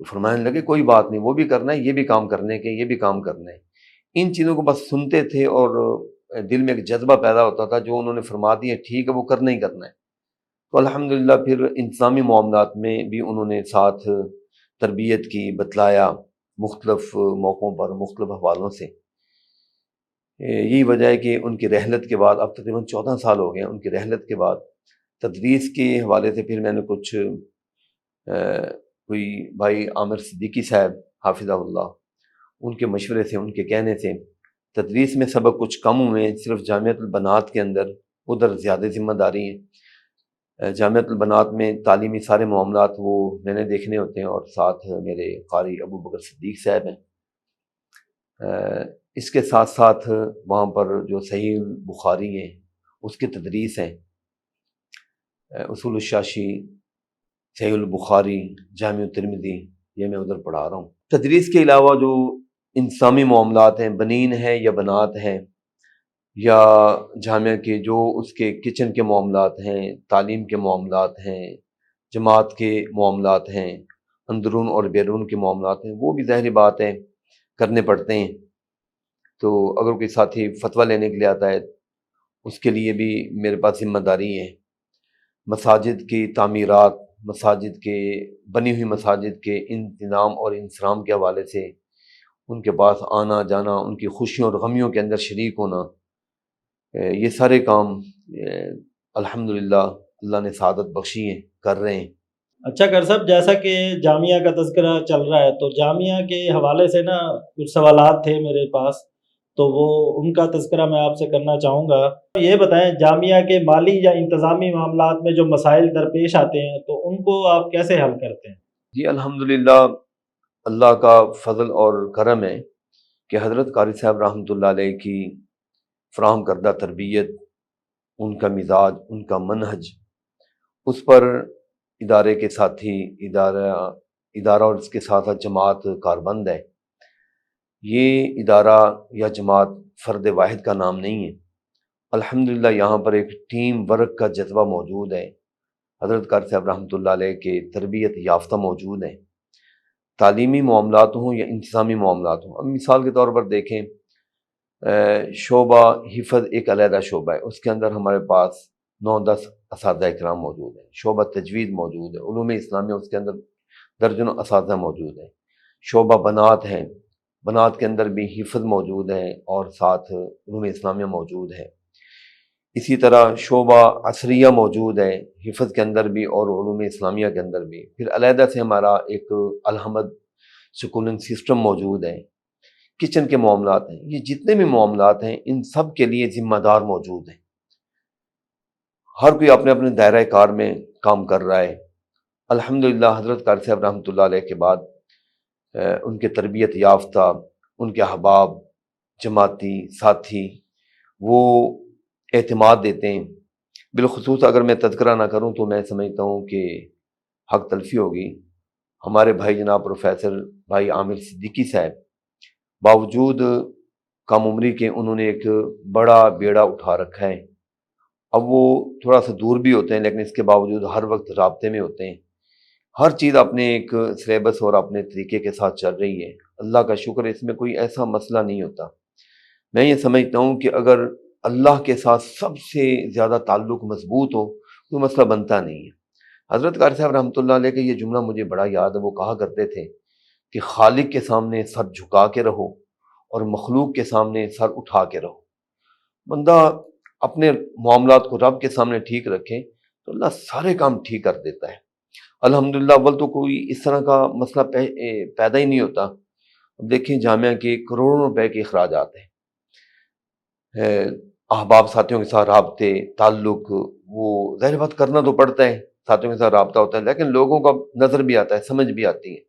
فرمانے لگے کوئی بات نہیں، وہ بھی کرنا ہے، یہ بھی کام کرنے کے، یہ بھی کام کرنے ہیں۔ ان چیزوں کو بس سنتے تھے اور دل میں ایک جذبہ پیدا ہوتا تھا، جو انہوں نے فرما دیا ٹھیک ہے وہ کرنا ہی کرنا ہے۔ تو الحمدللہ پھر انتظامی معاملات میں بھی انہوں نے ساتھ تربیت کی، بتلایا مختلف موقعوں پر مختلف حوالوں سے۔ یہی وجہ ہے کہ ان کی رحلت کے بعد اب تقریباً 14 سال ہو گئے ہیں، ان کی رحلت کے بعد تدریس کے حوالے سے پھر میں نے کچھ کوئی بھائی عامر صدیقی صاحب حافظہ اللہ، ان کے مشورے سے، ان کے کہنے سے تدریس میں سبق کچھ کم ہوئے ہیں، صرف جامعۃ البنات کے اندر ادھر زیادہ ذمہ داری ہیں۔ جامعۃ البنات میں تعلیمی سارے معاملات وہ میں نے دیکھنے ہوتے ہیں، اور ساتھ میرے قاری ابو بکر صدیق صاحب ہیں۔ اس کے ساتھ ساتھ وہاں پر جو صحیح بخاری ہے اس کی تدریس ہے، اصول الشاشی، صحیح البخاری، جامع ترمذی، یہ میں ادھر پڑھا رہا ہوں۔ تدریس کے علاوہ جو انسانی معاملات ہیں، بنین ہیں یا بنات ہیں، یا جامعہ کے جو اس کے کچن کے معاملات ہیں، تعلیم کے معاملات ہیں، جماعت کے معاملات ہیں، اندرون اور بیرون کے معاملات ہیں، وہ بھی ظاہری بات ہے کرنے پڑتے ہیں۔ تو اگر کوئی ساتھی فتویٰ لینے کے لیے آتا ہے اس کے لیے بھی میرے پاس ذمہ داری ہے۔ مساجد کی تعمیرات، مساجد کے بنی ہوئی مساجد کے انتظام اور انصرام کے حوالے سے ان کے پاس آنا جانا، ان کی خوشیوں اور غمیوں کے اندر شریک ہونا، یہ سارے کام الحمدللہ اللہ نے سعادت بخشی ہیں، کر رہے ہیں۔ اچھا قاری صاحب، جیسا کہ جامعہ کا تذکرہ چل رہا ہے تو جامعہ کے حوالے سے نا کچھ سوالات تھے میرے پاس، تو وہ ان کا تذکرہ میں آپ سے کرنا چاہوں گا۔ یہ بتائیں جامعہ کے مالی یا انتظامی معاملات میں جو مسائل درپیش آتے ہیں تو ان کو آپ کیسے حل کرتے ہیں؟ جی الحمدللہ اللہ کا فضل اور کرم ہے کہ حضرت قاری صاحب رحمۃ اللہ علیہ کی فراہم کردہ تربیت، ان کا مزاج، ان کا منہج، اس پر ادارے کے ساتھی ادارہ اور اس کے ساتھ ساتھ جماعت کاربند ہے۔ یہ ادارہ یا جماعت فرد واحد کا نام نہیں ہے، الحمدللہ یہاں پر ایک ٹیم ورک کا جذبہ موجود ہے۔ حضرت قاری صاحب رحمۃ اللہ علیہ کے تربیت یافتہ موجود ہیں، تعلیمی معاملات ہوں یا انتظامی معاملات ہوں۔ اب مثال کے طور پر دیکھیں، شعبہ حفظ ایک علیحدہ شعبہ ہے، اس کے اندر ہمارے پاس 9-10 اساتذہ کرام موجود ہیں۔ شعبہ تجوید موجود ہے، علوم اسلامیہ اس کے اندر درجنوں اساتذہ موجود ہیں۔ شعبہ بنات ہیں، بنات کے اندر بھی حفظ موجود ہے اور ساتھ علوم اسلامیہ موجود ہے۔ اسی طرح شعبہ عصریہ موجود ہے، حفظ کے اندر بھی اور علوم اسلامیہ کے اندر بھی۔ پھر علیحدہ سے ہمارا ایک الحمد سکولنگ سسٹم موجود ہے، کچن کے معاملات ہیں۔ یہ جتنے بھی معاملات ہیں ان سب کے لیے ذمہ دار موجود ہیں، ہر کوئی اپنے اپنے دائرہ کار میں کام کر رہا ہے۔ الحمدللہ حضرت قاری صاحب رحمۃ اللہ علیہ کے بعد ان کے تربیت یافتہ، ان کے احباب، جماعتی ساتھی وہ اعتماد دیتے ہیں۔ بالخصوص اگر میں تذکرہ نہ کروں تو میں سمجھتا ہوں کہ حق تلفی ہوگی۔ ہمارے بھائی جناب پروفیسر بھائی عامر صدیقی صاحب، باوجود کم عمری کے انہوں نے ایک بڑا بیڑا اٹھا رکھا ہے۔ اب وہ تھوڑا سا دور بھی ہوتے ہیں لیکن اس کے باوجود ہر وقت رابطے میں ہوتے ہیں۔ ہر چیز اپنے ایک سلیبس اور اپنے طریقے کے ساتھ چل رہی ہے، اللہ کا شکر ہے، اس میں کوئی ایسا مسئلہ نہیں ہوتا۔ میں یہ سمجھتا ہوں کہ اگر اللہ کے ساتھ سب سے زیادہ تعلق مضبوط ہو کوئی مسئلہ بنتا نہیں ہے۔ حضرت قاری صاحب رحمۃ اللہ علیہ کا یہ جملہ مجھے بڑا یاد ہے، وہ کہا کرتے تھے کہ خالق کے سامنے سر جھکا کے رہو اور مخلوق کے سامنے سر اٹھا کے رہو۔ بندہ اپنے معاملات کو رب کے سامنے ٹھیک رکھے تو اللہ سارے کام ٹھیک کر دیتا ہے۔ الحمدللہ اول تو کوئی اس طرح کا مسئلہ پیدا ہی نہیں ہوتا۔ اب دیکھیں جامعہ کے کروڑوں روپے کے اخراجات ہیں، احباب ساتھیوں کے ساتھ رابطے تعلق، وہ ظاہر بات کرنا تو پڑتا ہے، ساتھیوں کے ساتھ رابطہ ہوتا ہے، لیکن لوگوں کا نظر بھی آتا ہے، سمجھ بھی آتی ہے۔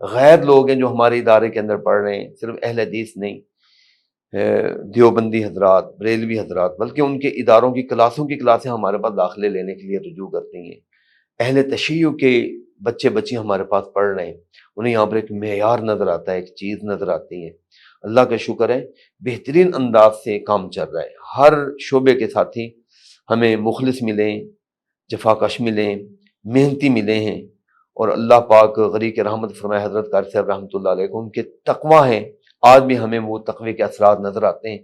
غیر لوگ ہیں جو ہمارے ادارے کے اندر پڑھ رہے ہیں، صرف اہل حدیث نہیں، دیوبندی حضرات، بریلوی حضرات، بلکہ ان کے اداروں کی کلاسوں کی کلاسیں ہمارے پاس داخلے لینے کے لیے رجوع کرتی ہیں۔ اہل تشیع کے بچے بچی ہمارے پاس پڑھ رہے ہیں، انہیں یہاں پر ایک معیار نظر آتا ہے، ایک چیز نظر آتی ہے۔ اللہ کا شکر ہے، بہترین انداز سے کام چل رہا ہے۔ ہر شعبے کے ساتھی ہمیں مخلص ملیں، جفاکش ملیں، محنتی ملے ہیں، اور اللہ پاک غریق رحمت فرمائے حضرت قاری صاحب رحمۃ اللہ علیہ کو، ان کے تقویٰ ہیں، آج بھی ہمیں وہ تقوی کے اثرات نظر آتے ہیں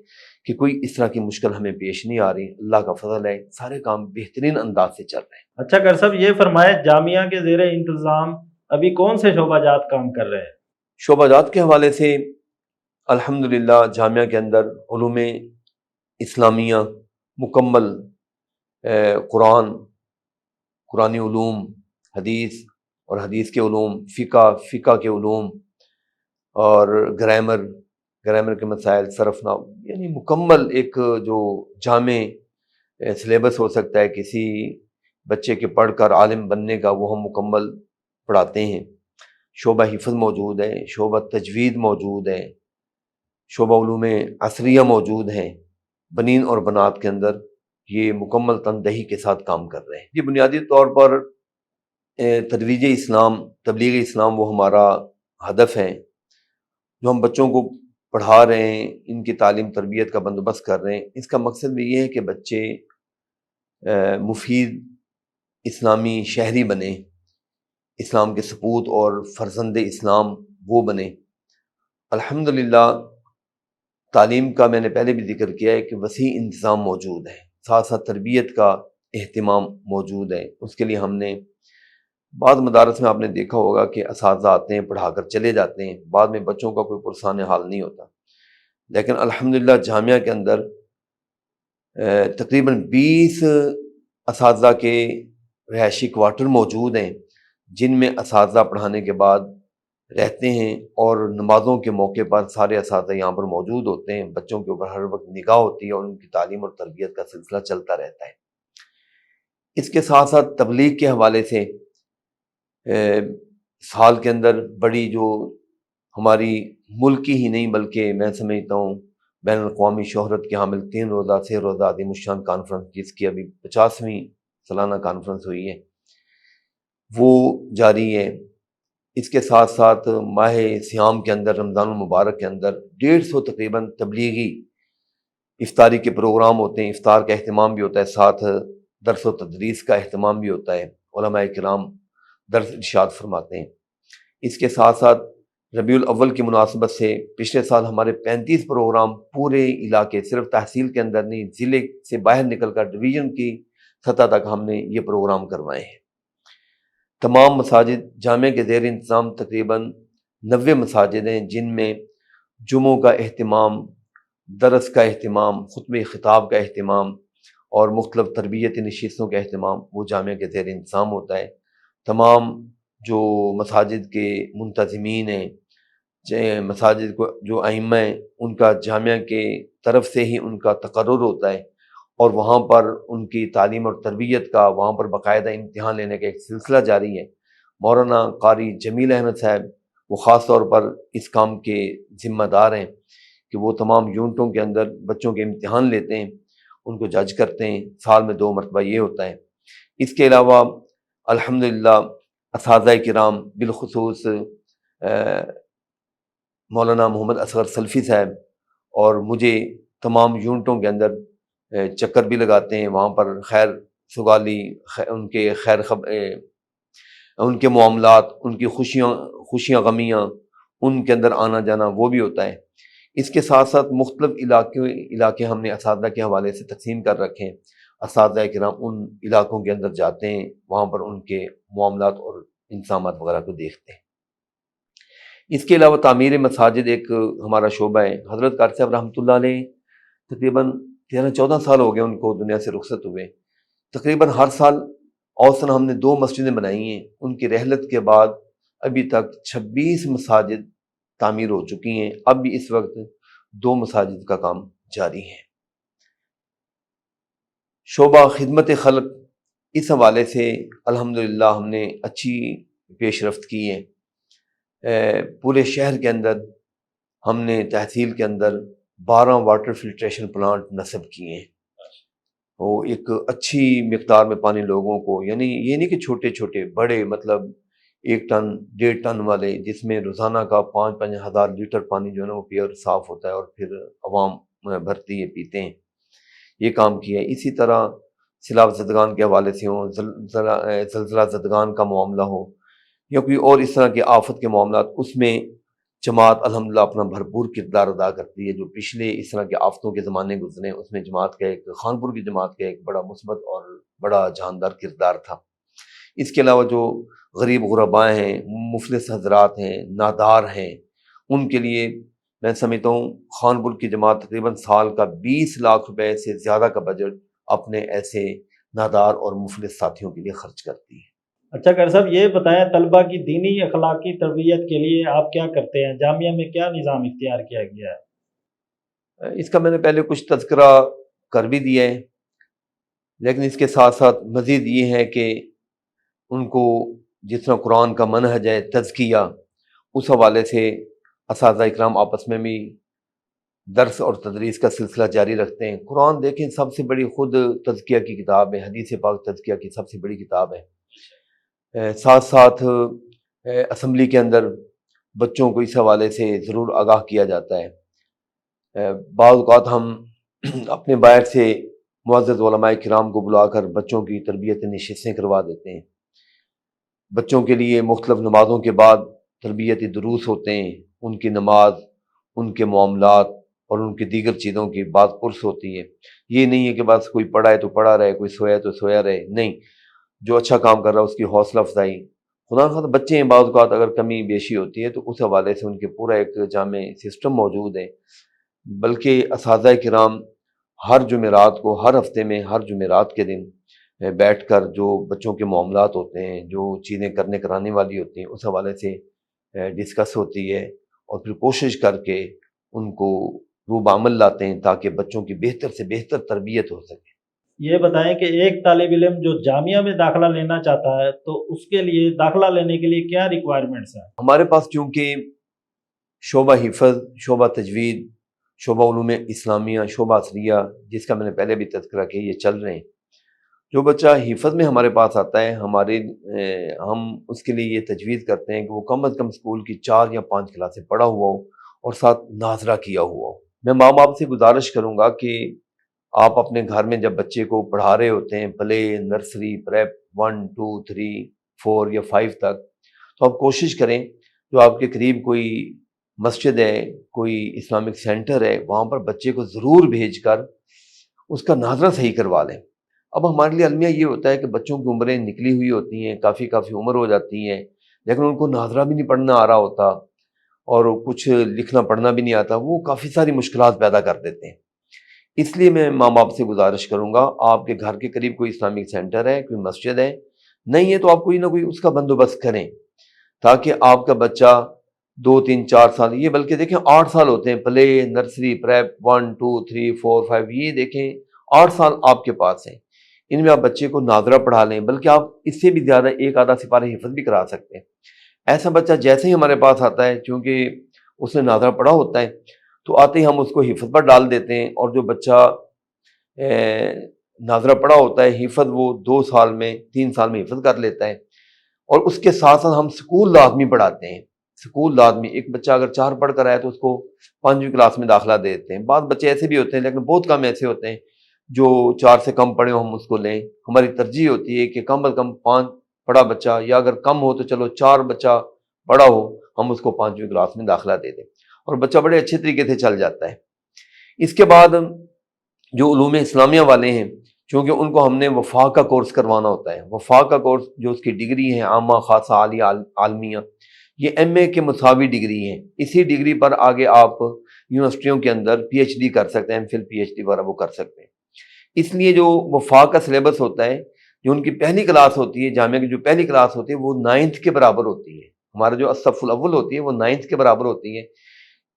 کہ کوئی اس طرح کی مشکل ہمیں پیش نہیں آ رہی۔ اللہ کا فضل ہے، سارے کام بہترین انداز سے چل رہے ہیں۔ اچھا قاری صاحب، یہ فرمائے جامعہ کے زیر انتظام ابھی کون سے شعبہ جات کام کر رہے ہیں؟ شعبہ جات کے حوالے سے الحمدللہ جامعہ کے اندر علوم اسلامیہ مکمل، قرآنی علوم، حدیث اور حدیث کے علوم، فقہ کے علوم، اور گرامر کے مسائل، صرف نحو، یعنی مکمل ایک جو جامع سلیبس ہو سکتا ہے کسی بچے کے پڑھ کر عالم بننے کا، وہ ہم مکمل پڑھاتے ہیں۔ شعبہ حفظ موجود ہے، شعبہ تجوید موجود ہے، شعبہ علوم عصریہ موجود ہیں۔ بنین اور بنات کے اندر یہ مکمل تندہی کے ساتھ کام کر رہے ہیں۔ یہ بنیادی طور پر ترویج اسلام، تبلیغ اسلام وہ ہمارا ہدف ہے، جو ہم بچوں کو پڑھا رہے ہیں، ان کی تعلیم تربیت کا بندوبست کر رہے ہیں۔ اس کا مقصد بھی یہ ہے کہ بچے مفید اسلامی شہری بنیں، اسلام کے سپوت اور فرزند اسلام وہ بنیں۔ الحمدللہ تعلیم کا میں نے پہلے بھی ذکر کیا ہے کہ وسیع انتظام موجود ہے، ساتھ ساتھ تربیت کا اہتمام موجود ہے۔ اس کے لیے ہم نے بعض مدارس میں آپ نے دیکھا ہوگا کہ اساتذہ آتے ہیں، پڑھا کر چلے جاتے ہیں، بعد میں بچوں کا کوئی پرسان حال نہیں ہوتا، لیکن الحمدللہ جامعہ کے اندر تقریباً 20 اساتذہ کے رہائشی کوارٹر موجود ہیں، جن میں اساتذہ پڑھانے کے بعد رہتے ہیں، اور نمازوں کے موقع پر سارے اساتذہ یہاں پر موجود ہوتے ہیں۔ بچوں کے اوپر ہر وقت نگاہ ہوتی ہے اور ان کی تعلیم اور تربیت کا سلسلہ چلتا رہتا ہے۔ اس کے ساتھ ساتھ تبلیغ کے حوالے سے سال کے اندر بڑی جو ہماری ملکی ہی نہیں بلکہ میں سمجھتا ہوں بین الاقوامی شہرت کے حامل 3 روزہ 6 روزہ عظیم الشان کانفرنس، جس کی ابھی 50ویں سالانہ کانفرنس ہوئی ہے، وہ جاری ہے۔ اس کے ساتھ ساتھ ماہ سیام کے اندر، رمضان المبارک کے اندر 150 تقریباً تبلیغی افطاری کے پروگرام ہوتے ہیں، افطار کا اہتمام بھی ہوتا ہے، ساتھ درس و تدریس کا اہتمام بھی ہوتا ہے، علماء کرام درس ارشاد فرماتے ہیں۔ اس کے ساتھ ساتھ ربیع الاول کی مناسبت سے پچھلے سال ہمارے 35 پروگرام پورے علاقے، صرف تحصیل کے اندر نہیں، ضلع سے باہر نکل کر ڈویژن کی سطح تک ہم نے یہ پروگرام کروائے ہیں۔ تمام مساجد جامع کے زیر انتظام تقریباً 90 مساجد ہیں، جن میں جمعوں کا اہتمام، درس کا اہتمام، خطبہ خطاب کا اہتمام اور مختلف تربیتی نشستوں کا اہتمام وہ جامع کے زیر انتظام ہوتا ہے۔ تمام جو مساجد کے منتظمین ہیں، مساجد کو جو ائمہ ہیں، ان کا جامعہ کے طرف سے ہی ان کا تقرر ہوتا ہے، اور وہاں پر ان کی تعلیم اور تربیت کا وہاں پر باقاعدہ امتحان لینے کا ایک سلسلہ جاری ہے۔ مولانا قاری جمیل احمد صاحب وہ خاص طور پر اس کام کے ذمہ دار ہیں کہ وہ تمام یونٹوں کے اندر بچوں کے امتحان لیتے ہیں، ان کو جج کرتے ہیں، سال میں 2 مرتبہ یہ ہوتا ہے۔ اس کے علاوہ الحمدللہ اساتذہ کرام، بالخصوص مولانا محمد اصغر سلفی صاحب اور مجھے تمام یونٹوں کے اندر چکر بھی لگاتے ہیں، وہاں پر خیر سگالی، ان کے خیر ان کے معاملات، ان کی خوشیاں غمیاں، ان کے اندر آنا جانا وہ بھی ہوتا ہے۔ اس کے ساتھ ساتھ مختلف علاقے ہم نے اساتذہ کے حوالے سے تقسیم کر رکھے ہیں۔ اساتذہ کرام ان علاقوں کے اندر جاتے ہیں، وہاں پر ان کے معاملات اور انتظامات وغیرہ کو دیکھتے ہیں۔ اس کے علاوہ تعمیر مساجد ایک ہمارا شعبہ ہے۔ حضرت قاری صاحب رحمۃ اللہ علیہ تقریباً 13-14 سال ہو گئے ان کو دنیا سے رخصت ہوئے۔ تقریباً ہر سال اوسطاً ہم نے 2 مسجدیں بنائی ہیں۔ ان کی رحلت کے بعد ابھی تک 26 مساجد تعمیر ہو چکی ہیں۔ اب بھی اس وقت 2 مساجد کا کام جاری ہے۔ شعبہ خدمت خلق، اس حوالے سے الحمدللہ ہم نے اچھی پیش رفت کی ہے۔ پورے شہر کے اندر ہم نے تحصیل کے اندر 12 واٹر فلٹریشن پلانٹ نصب کیے ہیں۔ وہ ایک اچھی مقدار میں پانی لوگوں کو، یعنی یہ نہیں کہ چھوٹے چھوٹے، بڑے، مطلب 1 ٹن 1.5 ٹن والے، جس میں روزانہ کا 5-5 ہزار لیٹر پانی جو ہے نا وہ پیور صاف ہوتا ہے اور پھر عوام بھرتی ہے، پیتے ہیں۔ یہ کام کیا ہے۔ اسی طرح سیلاب زدگان کے حوالے سے ہوں، زلزلہ زدگان کا معاملہ ہو یا کوئی اور اس طرح کے آفت کے معاملات، اس میں جماعت الحمدللہ اپنا بھرپور کردار ادا کرتی ہے۔ جو پچھلے اس طرح کے آفتوں کے زمانے گزرے اس میں جماعت کا ایک، خانپور کی جماعت کا ایک بڑا مثبت اور بڑا جاندار کردار تھا۔ اس کے علاوہ جو غریب غرباء ہیں، مفلس حضرات ہیں، نادار ہیں، ان کے لیے میں سمجھتا ہوں خانپور کی جماعت تقریباً سال کا 20 لاکھ روپے سے زیادہ کا بجٹ اپنے ایسے نادار اور مفلس ساتھیوں کے لیے خرچ کرتی ہے۔ اچھا قاری صاحب، یہ بتائیں طلبہ کی دینی اخلاقی تربیت کے لیے آپ کیا کرتے ہیں؟ جامعہ میں کیا نظام اختیار کیا گیا ہے؟ اس کا میں نے پہلے کچھ تذکرہ کر بھی دیا ہے، لیکن اس کے ساتھ ساتھ مزید یہ ہے کہ ان کو جس طرح قرآن کا منہج ہے تزکیہ، اس حوالے سے اساتذہ اکرام آپس میں بھی درس اور تدریس کا سلسلہ جاری رکھتے ہیں۔ قرآن دیکھیں سب سے بڑی خود تزکیہ کی کتاب ہے، حدیث پاک تزکیہ کی سب سے بڑی کتاب ہے۔ ساتھ ساتھ اسمبلی کے اندر بچوں کو اس حوالے سے ضرور آگاہ کیا جاتا ہے۔ بعض اوقات ہم اپنے باہر سے معزز علماء کرام کو بلا کر بچوں کی تربیت نشستیں کروا دیتے ہیں۔ بچوں کے لیے مختلف نمازوں کے بعد تربیتی دروس ہوتے ہیں، ان کی نماز، ان کے معاملات اور ان کی دیگر چیزوں کی بات پرس ہوتی ہے۔ یہ نہیں ہے کہ بس کوئی پڑھا ہے تو پڑھا رہے، کوئی سویا ہے تو سویا رہے، نہیں، جو اچھا کام کر رہا ہے اس کی حوصلہ افزائی۔ خدا نخواستہ بچے ہیں، بعض اوقات اگر کمی بیشی ہوتی ہے تو اس حوالے سے ان کے پورا ایک جامع سسٹم موجود ہے۔ بلکہ اساتذہ کرام ہر جمعرات کو، ہر ہفتے میں ہر جمعرات کے دن بیٹھ کر جو بچوں کے معاملات ہوتے ہیں، جو چیزیں کرنے کرانے والی ہوتی ہیں، اس حوالے سے ڈسکس ہوتی ہے اور پھر کوشش کر کے ان کو روب عمل لاتے ہیں تاکہ بچوں کی بہتر سے بہتر تربیت ہو سکے۔ یہ بتائیں کہ ایک طالب علم جو جامعہ میں داخلہ لینا چاہتا ہے تو اس کے لیے داخلہ لینے کے لیے کیا ریکوائرمنٹس ہیں؟ ہمارے پاس چونکہ شعبہ حفظ، شعبہ تجوید، شعبہ علوم اسلامیہ، شعبہ عصریہ، جس کا میں نے پہلے بھی تذکرہ کیا، یہ چل رہے ہیں۔ جو بچہ حفظ میں ہمارے پاس آتا ہے، ہم اس کے لیے یہ تجویز کرتے ہیں کہ وہ کم از کم اسکول کی 4 یا 5 کلاسیں پڑھا ہوا ہو اور ساتھ ناظرہ کیا ہوا ہو۔ میں ماں باپ سے گزارش کروں گا کہ آپ اپنے گھر میں جب بچے کو پڑھا رہے ہوتے ہیں، پلے، نرسری، پریپ 1 2 3 4 یا 5 تک، تو آپ کوشش کریں جو آپ کے قریب کوئی مسجد ہے، کوئی اسلامک سینٹر ہے، وہاں پر بچے کو ضرور بھیج کر اس کا ناظرہ صحیح کروا لیں۔ اب ہمارے لیے المیہ یہ ہوتا ہے کہ بچوں کی عمریں نکلی ہوئی ہوتی ہیں، کافی عمر ہو جاتی ہیں، لیکن ان کو ناظرہ بھی نہیں پڑھنا آ رہا ہوتا اور کچھ لکھنا پڑھنا بھی نہیں آتا، وہ کافی ساری مشکلات پیدا کر دیتے ہیں۔ اس لیے میں ماں باپ سے گزارش کروں گا، آپ کے گھر کے قریب کوئی اسلامک سینٹر ہے، کوئی مسجد ہے، نہیں ہے تو آپ کوئی نہ کوئی اس کا بندوبست کریں تاکہ آپ کا بچہ 2 3 4 سال، یہ بلکہ دیکھیں 8 سال ہوتے ہیں، پلے، نرسری، پریپ 1 2 3 4 5، یہ دیکھیں 8 سال آپ کے پاس ہیں۔ ان میں آپ بچے کو ناظرہ پڑھا لیں، بلکہ آپ اس سے بھی زیادہ 1 آدھا سپارہ حفظ بھی کرا سکتے ہیں۔ ایسا بچہ جیسے ہی ہمارے پاس آتا ہے، چونکہ اس نے ناظرہ پڑھا ہوتا ہے، تو آتے ہی ہم اس کو حفظ پر ڈال دیتے ہیں، اور جو بچہ ناظرہ پڑھا ہوتا ہے، حفظ وہ 2 سال میں 3 سال میں حفظ کر لیتا ہے۔ اور اس کے ساتھ ساتھ ہم سکول لازمی پڑھاتے ہیں، سکول لازمی۔ ایک بچہ اگر 4 پڑھ کر آئے تو اس کو 5ویں کلاس میں داخلہ دے دیتے ہیں۔ بعض بچے ایسے بھی ہوتے ہیں، لیکن بہت کم ایسے ہوتے ہیں جو 4 سے کم پڑھے ہم اس کو لیں۔ ہماری ترجیح ہوتی ہے کہ کم از کم 5 پڑھا بچہ، یا اگر کم ہو تو چلو 4 بچہ پڑھا ہو، ہم اس کو 5ویں کلاس میں داخلہ دے دیں، اور بچہ بڑے اچھے طریقے سے چل جاتا ہے۔ اس کے بعد جو علوم اسلامیہ والے ہیں، چونکہ ان کو ہم نے وفاق کا کورس کروانا ہوتا ہے، وفاق کا کورس جو اس کی ڈگری ہے، عامہ، خاصہ، عالیہ، عالمیہ، یہ ایم اے کے مساوی ڈگری ہیں، اسی ڈگری پر آگے آپ یونیورسٹیوں کے اندر پی ایچ ڈی کر سکتے ہیں، MPhil PhD وغیرہ وہ کر سکتے ہیں۔ اس لیے جو وفاق کا سلیبس ہوتا ہے، جو ان کی پہلی کلاس ہوتی ہے، جامعہ کی جو پہلی کلاس ہوتی ہے وہ 9th کے برابر ہوتی ہے، ہمارا جو الصف الاول ہوتی ہے وہ 9th کے برابر ہوتی ہے۔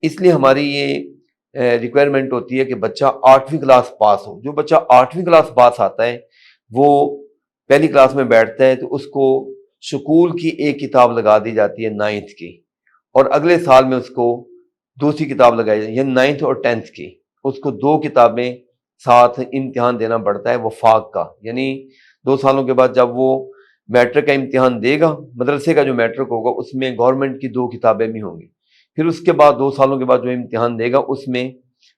اس لیے ہماری یہ ریکوائرمنٹ ہوتی ہے کہ بچہ 8ویں کلاس پاس ہو۔ جو بچہ 8ویں کلاس پاس آتا ہے وہ پہلی کلاس میں بیٹھتا ہے تو اس کو سکول کی ایک کتاب لگا دی جاتی ہے 9th کی، اور اگلے سال میں اس کو دوسری کتاب لگائی جاتی ہے، یعنی 9th اور 10th کی، اس کو 2 کتابیں ساتھ امتحان دینا پڑتا ہے وفاق کا، یعنی 2 سالوں کے بعد جب وہ میٹرک کا امتحان دے گا، مدرسے کا جو میٹرک ہوگا اس میں گورنمنٹ کی 2 کتابیں بھی ہوں گی، پھر اس کے بعد 2 سالوں کے بعد جو امتحان دے گا اس میں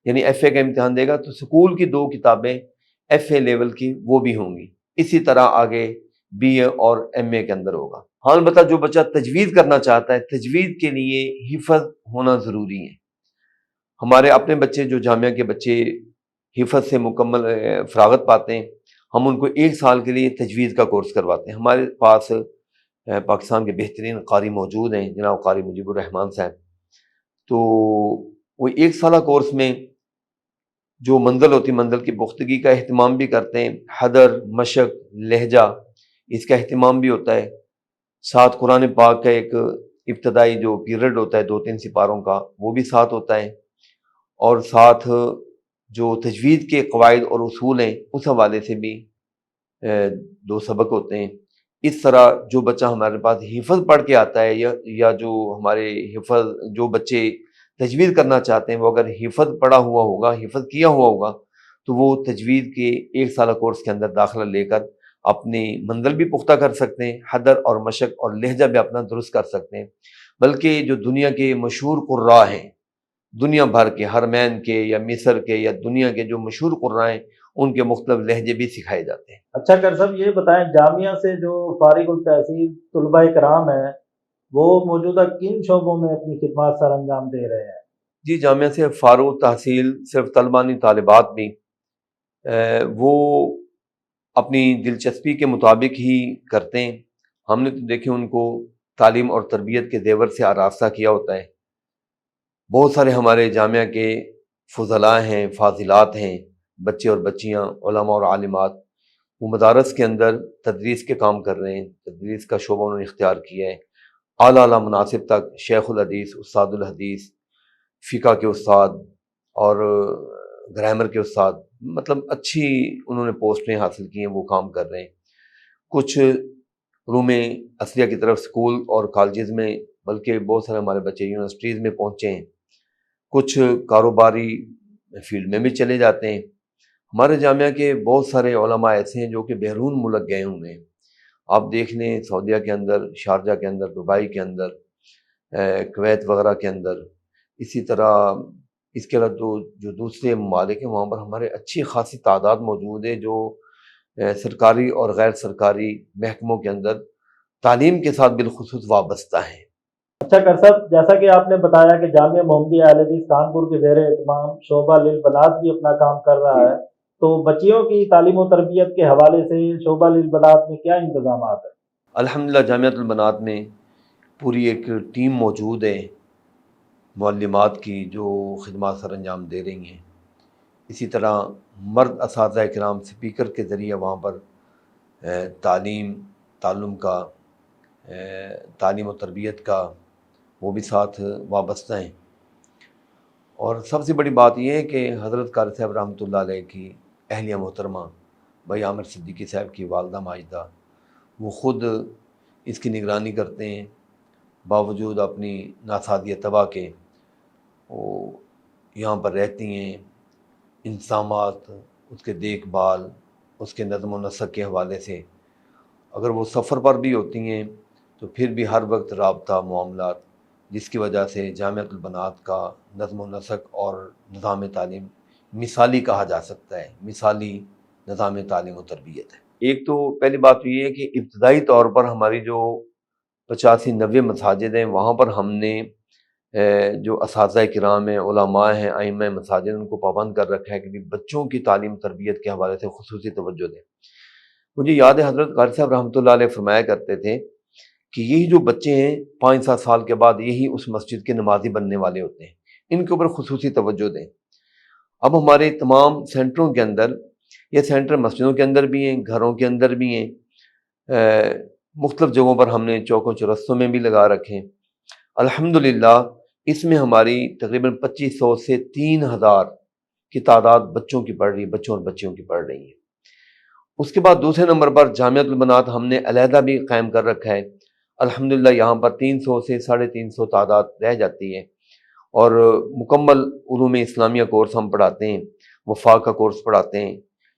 یعنی ایف اے کا امتحان دے گا تو سکول کی 2 کتابیں ایف اے لیول کی وہ بھی ہوں گی۔ اسی طرح آگے بی اے اور ایم اے کے اندر ہوگا۔ ہاں البتہ جو بچہ تجوید کرنا چاہتا ہے، تجوید کے لیے حفظ ہونا ضروری ہے۔ ہمارے اپنے بچے جو جامعہ کے بچے حفظ سے مکمل فراغت پاتے ہیں، ہم ان کو 1 سال کے لیے تجوید کا کورس کرواتے ہیں۔ ہمارے پاس پاکستان کے بہترین قاری موجود ہیں، جناب قاری مجیب الرحمان صاحب، تو وہ 1 سالہ کورس میں جو منزل ہوتی منزل کی پختگی کا اہتمام بھی کرتے ہیں، حدر، مشق، لہجہ، اس کا اہتمام بھی ہوتا ہے، ساتھ قرآن پاک کا ایک ابتدائی جو پیریڈ ہوتا ہے 2-3 سپاروں کا وہ بھی ساتھ ہوتا ہے، اور ساتھ جو تجوید کے قواعد اور اصول ہیں اس حوالے سے بھی 2 سبق ہوتے ہیں۔ اس طرح جو بچہ ہمارے پاس حفظ پڑھ کے آتا ہے یا جو ہمارے حفظ جو بچے تجوید کرنا چاہتے ہیں وہ اگر حفظ پڑھا ہوا ہوگا، حفظ کیا ہوا ہوگا، تو وہ تجوید کے 1 سالہ کورس کے اندر داخلہ لے کر اپنی منزل بھی پختہ کر سکتے ہیں، حدر اور مشق اور لہجہ بھی اپنا درست کر سکتے ہیں۔ بلکہ جو دنیا کے مشہور قراء ہیں، دنیا بھر کے، حرمین کے یا مصر کے یا دنیا کے جو مشہور قراء ہیں، ان کے مختلف لہجے بھی سکھائے جاتے ہیں۔ اچھا کر صاحب یہ بتائیں، جامعہ سے جو فارغ التحصیل طلباء کرام ہیں وہ موجودہ کن شعبوں میں اپنی خدمات سر انجام دے رہے ہیں؟ جی، جامعہ سے فارغ تحصیل صرف طلباء نہیں، طالبات بھی وہ اپنی دلچسپی کے مطابق ہی کرتے ہیں۔ ہم نے تو دیکھے ان کو تعلیم اور تربیت کے زیور سے آراستہ کیا ہوتا ہے۔ بہت سارے ہمارے جامعہ کے فضلاء ہیں، فاضلات ہیں، بچے اور بچیاں، علماء اور عالمات، وہ مدارس کے اندر تدریس کے کام کر رہے ہیں، تدریس کا شعبہ انہوں نے اختیار کیا ہے، اعلیٰ اعلیٰ مناصب تک، شیخ الحدیث، استاد الحدیث، فقہ کے استاد اور گرامر کے استاد، مطلب اچھی انہوں نے پوسٹیں حاصل کی ہیں، وہ کام کر رہے ہیں۔ کچھ علوم اصلیہ کی طرف اسکول اور کالجز میں، بلکہ بہت سارے ہمارے بچے یونیورسٹیز میں پہنچے ہیں، کچھ کاروباری فیلڈ میں بھی چلے جاتے ہیں۔ ہمارے جامعہ کے بہت سارے علماء ایسے ہیں جو کہ بیرون ملک گئے ہوئے ہیں، آپ دیکھ لیں سعودیہ کے اندر، شارجہ کے اندر، دبئی کے اندر، کویت وغیرہ کے اندر، اسی طرح اس کے علاوہ جو دوسرے ممالک ہیں وہاں پر ہمارے اچھی خاصی تعداد موجود ہے جو سرکاری اور غیر سرکاری محکموں کے اندر تعلیم کے ساتھ بالخصوص وابستہ ہیں۔ اچھا کر صاحب، جیسا کہ آپ نے بتایا کہ جامعہ محمدیہ اہل حدیث کانپور کے زیر اہتمام شعبہ للبنات بھی اپنا کام کر رہا ہے، تو بچیوں کی تعلیم و تربیت کے حوالے سے شعبہ للبنات میں کیا انتظامات ہیں؟ الحمدللہ جامعۃ البنات میں پوری ایک ٹیم موجود ہے معلمات کی جو خدمات سر انجام دے رہی ہیں۔ اسی طرح مرد اساتذہ کرام سپیکر کے ذریعے وہاں پر تعلیم کا تعلیم و تربیت کا وہ بھی ساتھ وابستہ ہیں۔ اور سب سے بڑی بات یہ ہے کہ حضرت قاری صاحب رحمۃ اللہ علیہ کی اہلیہ محترمہ بھائی عامر صدیقی صاحب کی والدہ ماجدہ، وہ خود اس کی نگرانی کرتے ہیں، باوجود اپنی ناسادیہ طبع کے وہ یہاں پر رہتی ہیں، انتظامات، اس کے دیکھ بھال، اس کے نظم و نسق کے حوالے سے اگر وہ سفر پر بھی ہوتی ہیں تو پھر بھی ہر وقت رابطہ معاملات، جس کی وجہ سے جامعۃ البنات کا نظم و نسق اور نظام تعلیم مثالی کہا جا سکتا ہے، مثالی نظام تعلیم و تربیت ہے۔ ایک تو پہلی بات یہ ہے کہ ابتدائی طور پر ہماری جو 85-90 مساجد ہیں وہاں پر ہم نے جو اساتذہ کرام ہیں، علماء ہیں، ائمہ مساجد، ان کو پابند کر رکھا ہے کہ بچوں کی تعلیم تربیت کے حوالے سے خصوصی توجہ دیں۔ مجھے یاد ہے حضرت قاری صاحب رحمۃ اللہ علیہ فرمایا کرتے تھے کہ یہی جو بچے ہیں 5-7 سال کے بعد یہی اس مسجد کے نمازی بننے والے ہوتے ہیں، ان کے اوپر خصوصی توجہ دیں۔ اب ہمارے تمام سینٹروں کے اندر، یہ سینٹر مسجدوں کے اندر بھی ہیں، گھروں کے اندر بھی ہیں، مختلف جگہوں پر ہم نے چوکوں چورستوں میں بھی لگا رکھے ہیں۔ الحمدللہ اس میں ہماری تقریباً 2500 سے 3000 کی تعداد بچوں کی پڑھ رہی ہے، بچوں اور بچیوں کی پڑھ رہی ہے۔ اس کے بعد دوسرے نمبر پر جامعۃ البنات ہم نے علیحدہ بھی قائم کر رکھا ہے۔ الحمدللہ یہاں پر 300 سے 350 تعداد رہ جاتی ہے، اور مکمل علوم اسلامیہ کورس ہم پڑھاتے ہیں، وفاق کا کورس پڑھاتے ہیں،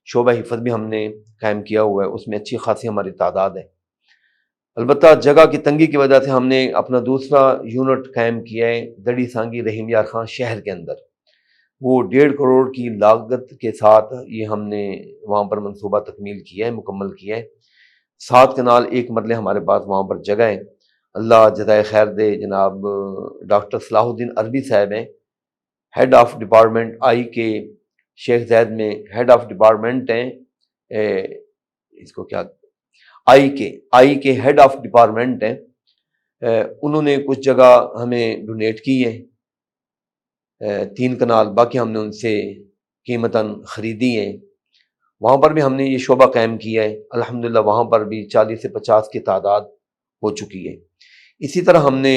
شعبہ حفظ بھی ہم نے قائم کیا ہوا ہے، اس میں اچھی خاصی ہماری تعداد ہے۔ البتہ جگہ کی تنگی کی وجہ سے ہم نے اپنا دوسرا یونٹ قائم کیا ہے دڑی سانگی رحیم یار خان شہر کے اندر، وہ 1.5 کروڑ کی لاگت کے ساتھ یہ ہم نے وہاں پر منصوبہ تکمیل کیا ہے، مکمل کیا ہے۔ 7 کنال 1 مرلے ہمارے پاس وہاں پر جگہ ہے۔ اللہ جزائے خیر دے، جناب ڈاکٹر صلاح الدین عربی صاحب ہیں، ہیڈ آف ڈپارٹمنٹ آئی کے شیخ زید میں ہیڈ آف ڈپارٹمنٹ ہیں، اس کو کیا آئی کے ہیڈ آف ڈپارٹمنٹ ہیں، انہوں نے کچھ جگہ ہمیں ڈونیٹ کی ہے، 3 کنال، باقی ہم نے ان سے قیمتاً خریدی ہے۔ وہاں پر بھی ہم نے یہ شعبہ قائم کیا ہے، الحمدللہ وہاں پر بھی 40 سے 50 کی تعداد ہو چکی ہے۔ اسی طرح ہم نے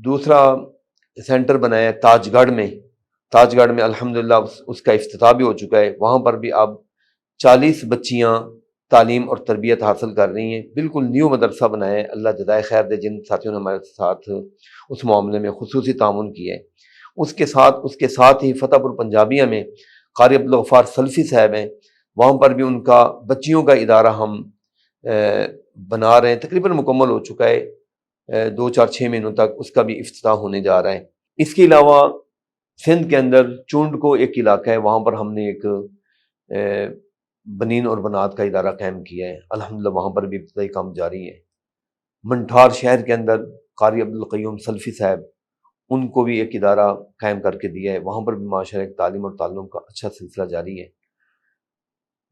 دوسرا سینٹر بنایا تاج گڑھ میں الحمدللہ اس کا افتتاح بھی ہو چکا ہے۔ وہاں پر بھی اب 40 بچیاں تعلیم اور تربیت حاصل کر رہی ہیں، بالکل نیو مدرسہ بنایا ہے، اللہ جزائے خیر دے جن ساتھیوں نے ہمارے ساتھ اس معاملے میں خصوصی تعاون کیا ہے۔ اس کے ساتھ ہی فتح پور پنجابیہ میں قاری عبدالغفار سلفی صاحب ہیں، وہاں پر بھی ان کا بچیوں کا ادارہ ہم بنا رہے ہیں، تقریباً مکمل ہو چکا ہے، 2-4-6 مہینوں تک اس کا بھی افتتاح ہونے جا رہا ہے۔ اس کے علاوہ سندھ کے اندر چونڈ کو ایک علاقہ ہے، وہاں پر ہم نے ایک بنین اور بنات کا ادارہ قائم کیا ہے، الحمدللہ وہاں پر بھی ابتدائی کام جاری ہے۔ منٹھار شہر کے اندر قاری عبدالقیوم سلفی صاحب، ان کو بھی ایک ادارہ قائم کر کے دیا ہے، وہاں پر بھی ماشاءاللہ ایک تعلیم اور تعلم کا اچھا سلسلہ جاری ہے۔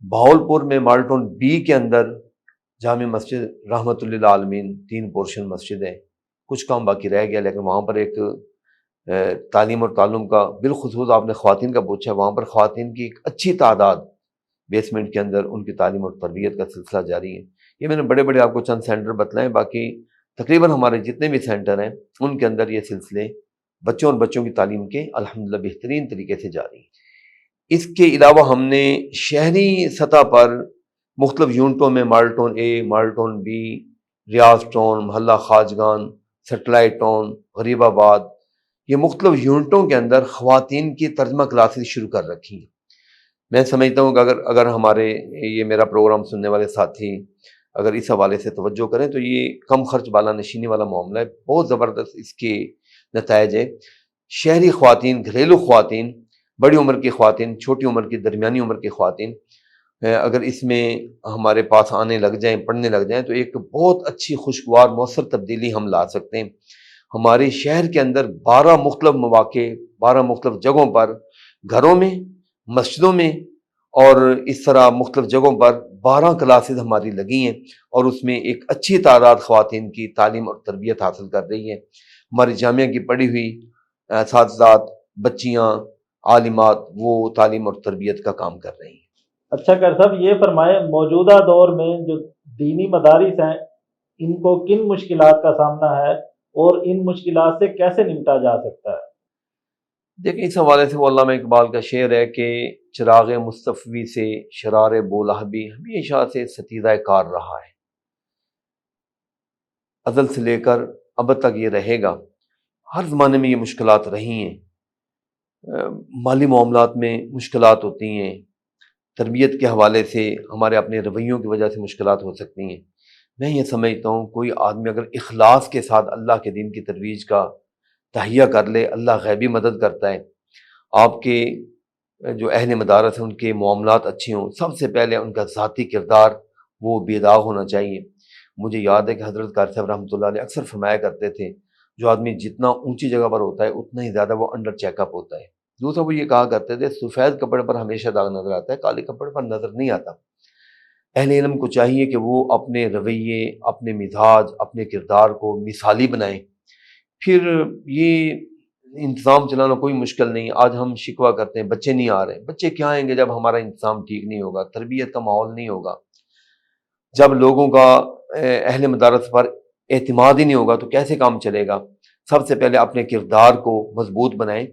بہاولپور میں مالٹون بی کے اندر جامع مسجد رحمت للعالمین 3 پورشن مسجد ہے، کچھ کام باقی رہ گیا، لیکن وہاں پر ایک تعلیم اور تعلم کا، بالخصوص آپ نے خواتین کا پوچھا، وہاں پر خواتین کی ایک اچھی تعداد بیسمنٹ کے اندر ان کی تعلیم اور تربیت کا سلسلہ جاری ہے۔ یہ میں نے بڑے بڑے آپ کو چند سینٹر بتلائیں، باقی تقریباً ہمارے جتنے بھی سینٹر ہیں ان کے اندر یہ سلسلے بچوں اور بچوں کی تعلیم کے الحمدللہ بہترین طریقے سے جاری ہیں۔ اس کے علاوہ ہم نے شہری سطح پر مختلف یونٹوں میں مالٹون اے، مالٹون بی، ریاض ٹاؤن، محلہ خواجگان، سیٹلائٹ ٹاؤن، غریب آباد، یہ مختلف یونٹوں کے اندر خواتین کی ترجمہ کلاسز شروع کر رکھی ہیں۔ میں سمجھتا ہوں کہ اگر ہمارے یہ میرا پروگرام سننے والے ساتھی اگر اس حوالے سے توجہ کریں تو یہ کم خرچ بالا نشینی والا معاملہ ہے، بہت زبردست اس کے نتائج ہے۔ شہری خواتین، گھریلو خواتین، بڑی عمر کی خواتین، چھوٹی عمر کی، درمیانی عمر کی خواتین اگر اس میں ہمارے پاس آنے لگ جائیں، پڑھنے لگ جائیں، تو ایک بہت اچھی خوشگوار مؤثر تبدیلی ہم لا سکتے ہیں۔ ہمارے شہر کے اندر 12 مختلف مواقع، 12 مختلف جگہوں پر، گھروں میں، مسجدوں میں اور اس طرح مختلف جگہوں پر 12 کلاسز ہماری لگی ہیں، اور اس میں ایک اچھی تعداد خواتین کی تعلیم اور تربیت حاصل کر رہی ہے۔ ہماری جامعہ کی پڑھی ہوئی اساتذات، بچیاں، عالمات، وہ تعلیم اور تربیت کا کام کر رہی ہیں۔ اچھا کر صاحب، یہ فرمائیں موجودہ دور میں جو دینی مدارس ہیں ان کو کن مشکلات کا سامنا ہے اور ان مشکلات سے کیسے نمٹا جا سکتا ہے؟ دیکھیں اس حوالے سے وہ علامہ اقبال کا شعر ہے کہ چراغ مصطفی سے شرار بولہبی ہمیشہ سے ستیزہ کار رہا ہے، ازل سے لے کر اب تک یہ رہے گا۔ ہر زمانے میں یہ مشکلات رہی ہیں، مالی معاملات میں مشکلات ہوتی ہیں، تربیت کے حوالے سے ہمارے اپنے رویوں کی وجہ سے مشکلات ہو سکتی ہیں۔ میں یہ سمجھتا ہوں کوئی آدمی اگر اخلاص کے ساتھ اللہ کے دین کی ترویج کا تہیہ کر لے، اللہ غیبی مدد کرتا ہے۔ آپ کے جو اہل مدارس ہیں ان کے معاملات اچھے ہوں، سب سے پہلے ان کا ذاتی کردار وہ بے داغ ہونا چاہیے۔ مجھے یاد ہے کہ حضرت قاری صاحب رحمۃ اللہ علیہ اکثر فرمایا کرتے تھے جو آدمی جتنا اونچی جگہ پر ہوتا ہے اتنا ہی زیادہ وہ انڈر چیک اپ ہوتا ہے۔ دوسرا وہ یہ کہا کرتے تھے سفید کپڑے پر ہمیشہ داغ نظر آتا ہے، کالے کپڑے پر نظر نہیں آتا۔ اہل علم کو چاہیے کہ وہ اپنے رویے، اپنے مزاج، اپنے کردار کو مثالی بنائیں، پھر یہ انتظام چلانا کوئی مشکل نہیں۔ آج ہم شکوہ کرتے ہیں بچے نہیں آ رہے، بچے کیا آئیں گے جب ہمارا انتظام ٹھیک نہیں ہوگا، تربیت کا ماحول نہیں ہوگا، جب لوگوں کا اہل مدارس پر اعتماد ہی نہیں ہوگا تو کیسے کام چلے گا؟ سب سے پہلے اپنے کردار کو مضبوط بنائیں،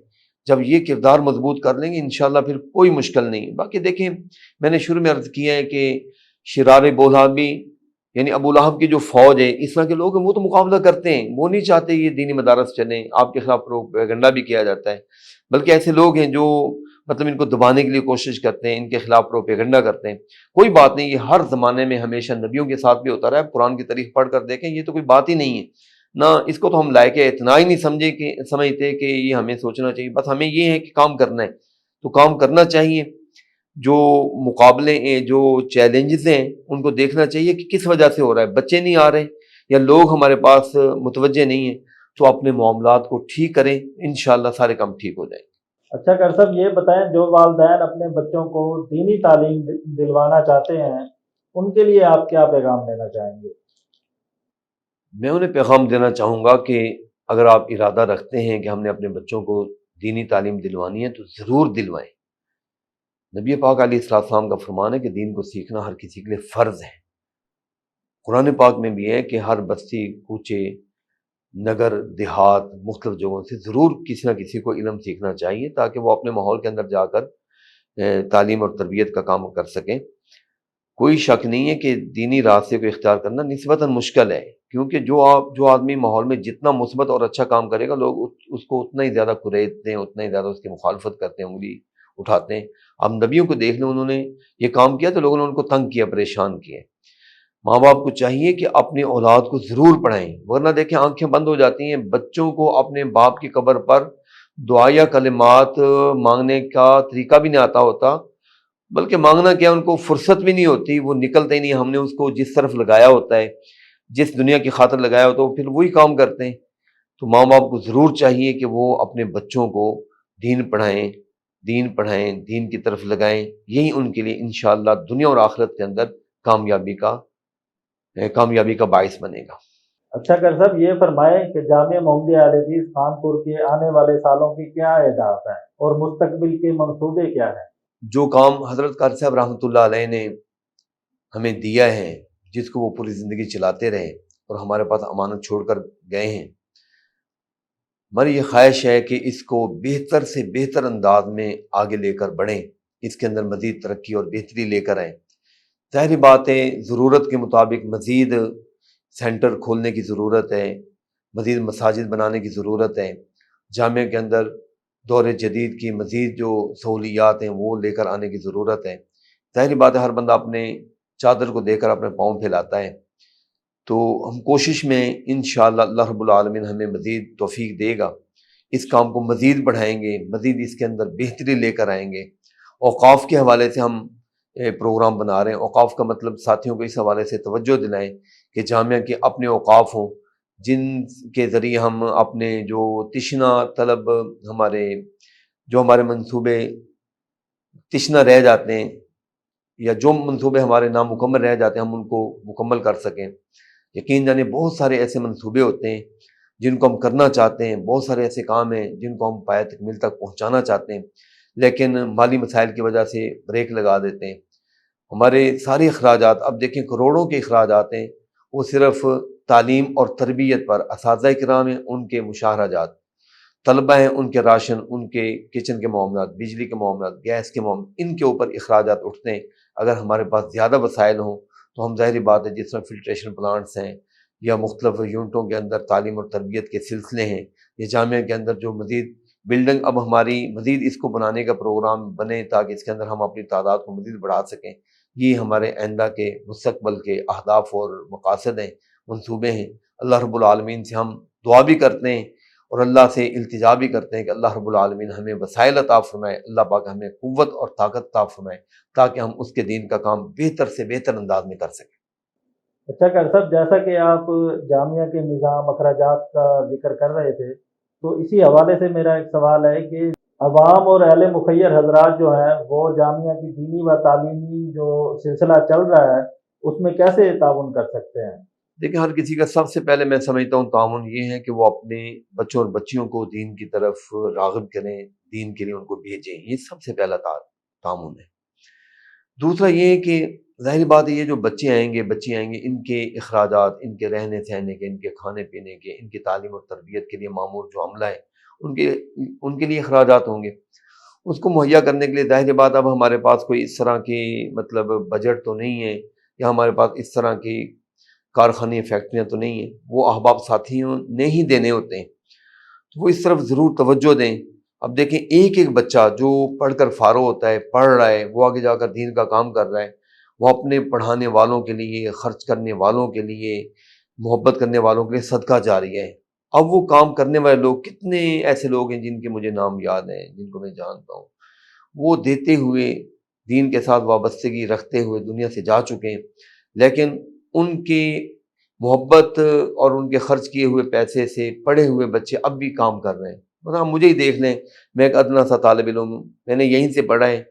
جب یہ کردار مضبوط کر لیں گے انشاءاللہ پھر کوئی مشکل نہیں۔ باقی دیکھیں، میں نے شروع میں عرض کیا ہے کہ شرار بولہابی یعنی ابو لہب کی جو فوج ہے، اس طرح کے لوگ ہیں وہ تو مقابلہ کرتے ہیں، وہ نہیں چاہتے یہ دینی مدارس چلیں، آپ کے خلاف پروپیگنڈا بھی کیا جاتا ہے، بلکہ ایسے لوگ ہیں جو مطلب ان کو دبانے کے لیے کوشش کرتے ہیں، ان کے خلاف پروپیگنڈا کرتے ہیں۔ کوئی بات نہیں، یہ ہر زمانے میں ہمیشہ نبیوں کے ساتھ بھی ہوتا رہا ہے، قرآن کی تاریخ پڑھ کر دیکھیں، یہ تو کوئی بات ہی نہیں ہے نہ، اس کو تو ہم لائق اعتنا ہی نہیں سمجھتے کہ یہ ہمیں سوچنا چاہیے، بس ہمیں یہ ہے کہ کام کرنا ہے تو کام کرنا چاہیے۔ جو مقابلے ہیں، جو چیلنجز ہیں، ان کو دیکھنا چاہیے کہ کس وجہ سے ہو رہا ہے، بچے نہیں آ رہے یا لوگ ہمارے پاس متوجہ نہیں ہیں، تو اپنے معاملات کو ٹھیک کریں، انشاءاللہ سارے کام ٹھیک ہو جائیں گے۔ اچھا ڈاکٹر صاحب، یہ بتائیں جو والدین اپنے بچوں کو دینی تعلیم دلوانا چاہتے ہیں ان کے لیے آپ کیا پیغام دینا چاہیں گے؟ میں انہیں پیغام دینا چاہوں گا کہ اگر آپ ارادہ رکھتے ہیں کہ ہم نے اپنے بچوں کو دینی تعلیم دلوانی ہے تو ضرور دلوائیں۔ نبی پاک علیہ السلام کا فرمان ہے کہ دین کو سیکھنا ہر کسی کے لیے فرض ہے۔ قرآن پاک میں بھی ہے کہ ہر بستی، کوچے، نگر، دیہات، مختلف جگہوں سے ضرور کسی نہ کسی کو علم سیکھنا چاہیے تاکہ وہ اپنے ماحول کے اندر جا کر تعلیم اور تربیت کا کام کر سکیں۔ کوئی شک نہیں ہے کہ دینی راستے کو اختیار کرنا نسبتاً مشکل ہے، کیونکہ جو آدمی ماحول میں جتنا مثبت اور اچھا کام کرے گا، لوگ اس کو اتنا ہی زیادہ کریدتے ہیں، اتنا ہی زیادہ اس کی مخالفت کرتے ہیں، انگلی اٹھاتے ہیں۔ اب نبیوں کو دیکھ لیں، انہوں نے یہ کام کیا تو لوگوں نے ان کو تنگ کیا، پریشان کیے۔ ماں باپ کو چاہیے کہ اپنی اولاد کو ضرور پڑھائیں، ورنہ دیکھیں آنکھیں بند ہو جاتی ہیں، بچوں کو اپنے باپ کی قبر پر دعا یا کلمات مانگنے کا طریقہ بھی نہیں آتا ہوتا، بلکہ مانگنا کیا، ان کو فرصت بھی نہیں ہوتی، وہ نکلتے ہی نہیں، ہم نے اس کو جس طرف لگایا ہوتا ہے، جس دنیا کی خاطر لگایا ہوتا ہے، وہ پھر وہی کام کرتے ہیں۔ تو ماں باپ کو ضرور چاہیے کہ وہ اپنے بچوں کو دین پڑھائیں، دین کی طرف لگائیں، یہی ان کے لیے انشاءاللہ دنیا اور آخرت کے اندر کامیابی کا باعث بنے گا۔ اچھا ڈاکٹر صاحب، یہ فرمائیں کہ جامعہ محمدیہ اہل حدیث خانپور کے آنے والے سالوں کی کیا اہداف ہیں اور مستقبل کے منصوبے کیا ہیں؟ جو کام حضرت قاری صاحب رحمۃ اللہ علیہ نے ہمیں دیا ہے، جس کو وہ پوری زندگی چلاتے رہے اور ہمارے پاس امانت چھوڑ کر گئے ہیں، ہماری یہ خواہش ہے کہ اس کو بہتر سے بہتر انداز میں آگے لے کر بڑھیں، اس کے اندر مزید ترقی اور بہتری لے کر آئیں۔ ظاہری بات ہے، ضرورت کے مطابق مزید سینٹر کھولنے کی ضرورت ہے، مزید مساجد بنانے کی ضرورت ہے، جامعہ کے اندر دور جدید کی مزید جو سہولیات ہیں وہ لے کر آنے کی ضرورت ہے۔ ظاہری بات ہے، ہر بندہ اپنے چادر کو دے کر اپنے پاؤں پھیلاتا ہے، تو ہم کوشش میں انشاءاللہ اللہ رب العالمین ہمیں مزید توفیق دے گا، اس کام کو مزید بڑھائیں گے، مزید اس کے اندر بہتری لے کر آئیں گے۔ اوقاف کے حوالے سے ہم پروگرام بنا رہے ہیں، اوقاف کا مطلب ساتھیوں کو اس حوالے سے توجہ دلائیں کہ جامعہ کے اپنے اوقاف ہوں، جن کے ذریعے ہم اپنے جو تشنہ طلب ہمارے منصوبے تشنہ رہ جاتے ہیں، یا جو منصوبے ہمارے نامکمل رہ جاتے ہیں، ہم ان کو مکمل کر سکیں۔ یقین جانیں بہت سارے ایسے منصوبے ہوتے ہیں جن کو ہم کرنا چاہتے ہیں، بہت سارے ایسے کام ہیں جن کو ہم پایہ تکمیل تک پہنچانا چاہتے ہیں، لیکن مالی مسائل کی وجہ سے بریک لگا دیتے ہیں۔ ہمارے سارے اخراجات، اب دیکھیں کروڑوں کے اخراجات ہیں، وہ صرف تعلیم اور تربیت پر، اساتذہ کرام ہیں ان کے مشاہرہ جات، طلبہ ہیں ان کے راشن، ان کے کچن کے معاملات، بجلی کے معاملات، گیس کے معاملات، ان کے اوپر اخراجات اٹھتے ہیں۔ اگر ہمارے پاس زیادہ وسائل ہوں تو ہم ظاہری بات ہے، جس طرح فلٹریشن پلانٹس ہیں یا مختلف یونٹوں کے اندر تعلیم اور تربیت کے سلسلے ہیں، یا جامعہ کے اندر جو مزید بلڈنگ، اب ہماری مزید اس کو بنانے کا پروگرام بنے تاکہ اس کے اندر ہم اپنی تعداد کو مزید بڑھا سکیں، یہ ہمارے آئندہ کے مستقبل کے اہداف اور مقاصد ہیں، منصوبے ہیں۔ اللہ رب العالمین سے ہم دعا بھی کرتے ہیں اور اللہ سے التجا بھی کرتے ہیں کہ اللہ رب العالمین ہمیں وسائل عطا فرمائے، اللہ پاک ہمیں قوت اور طاقت عطا فرمائے تاکہ ہم اس کے دین کا کام بہتر سے بہتر انداز میں کر سکیں۔ اچھا ڈاکٹر صاحب، جیسا کہ آپ جامعہ کے نظام اخراجات کا ذکر کر رہے تھے، تو اسی حوالے سے میرا ایک سوال ہے کہ عوام اور اہل مخیر حضرات جو ہیں وہ جامعہ کی دینی و تعلیمی جو سلسلہ چل رہا ہے اس میں کیسے تعاون کر سکتے ہیں؟ دیکھیں، ہر کسی کا سب سے پہلے میں سمجھتا ہوں تعاون یہ ہے کہ وہ اپنے بچوں اور بچیوں کو دین کی طرف راغب کریں، دین کے لیے ان کو بھیجیں، یہ سب سے پہلا تعاون ہے۔ دوسرا یہ ہے کہ ظاہر بات ہے، یہ جو بچے آئیں گے، ان کے اخراجات، ان کے رہنے سہنے کے، ان کے کھانے پینے کے، ان کی تعلیم اور تربیت کے لیے معمور جو عملہ ہے ان کے لیے اخراجات ہوں گے۔ اس کو مہیا کرنے کے لیے ظاہر بات اب ہمارے پاس کوئی اس طرح کی مطلب بجٹ تو نہیں ہے، یا ہمارے پاس اس طرح کی کارخانے فیکٹریاں تو نہیں ہیں، وہ احباب ساتھیوں نے ہی دینے ہوتے ہیں، تو وہ اس طرف ضرور توجہ دیں۔ اب دیکھیں، ایک ایک بچہ جو پڑھ کر فارغ ہوتا ہے، پڑھ رہا ہے، وہ آگے جا کر دین کا کام کر رہا ہے، وہ اپنے پڑھانے والوں کے لیے، خرچ کرنے والوں کے لیے، محبت کرنے والوں کے لیے صدقہ جاریہ ہے۔ اب وہ کام کرنے والے لوگ کتنے ایسے لوگ ہیں جن کے مجھے نام یاد ہیں، جن کو میں جانتا ہوں، وہ دیتے ہوئے، دین کے ساتھ وابستگی رکھتے ہوئے دنیا سے جا چکے ہیں، لیکن ان کی محبت اور ان کے خرچ کیے ہوئے پیسے سے پڑھے ہوئے بچے اب بھی کام کر رہے ہیں۔ مطلب مجھے ہی دیکھ لیں، میں ایک ادنا سا طالب علم ہوں، میں نے یہیں سے پڑھا ہے،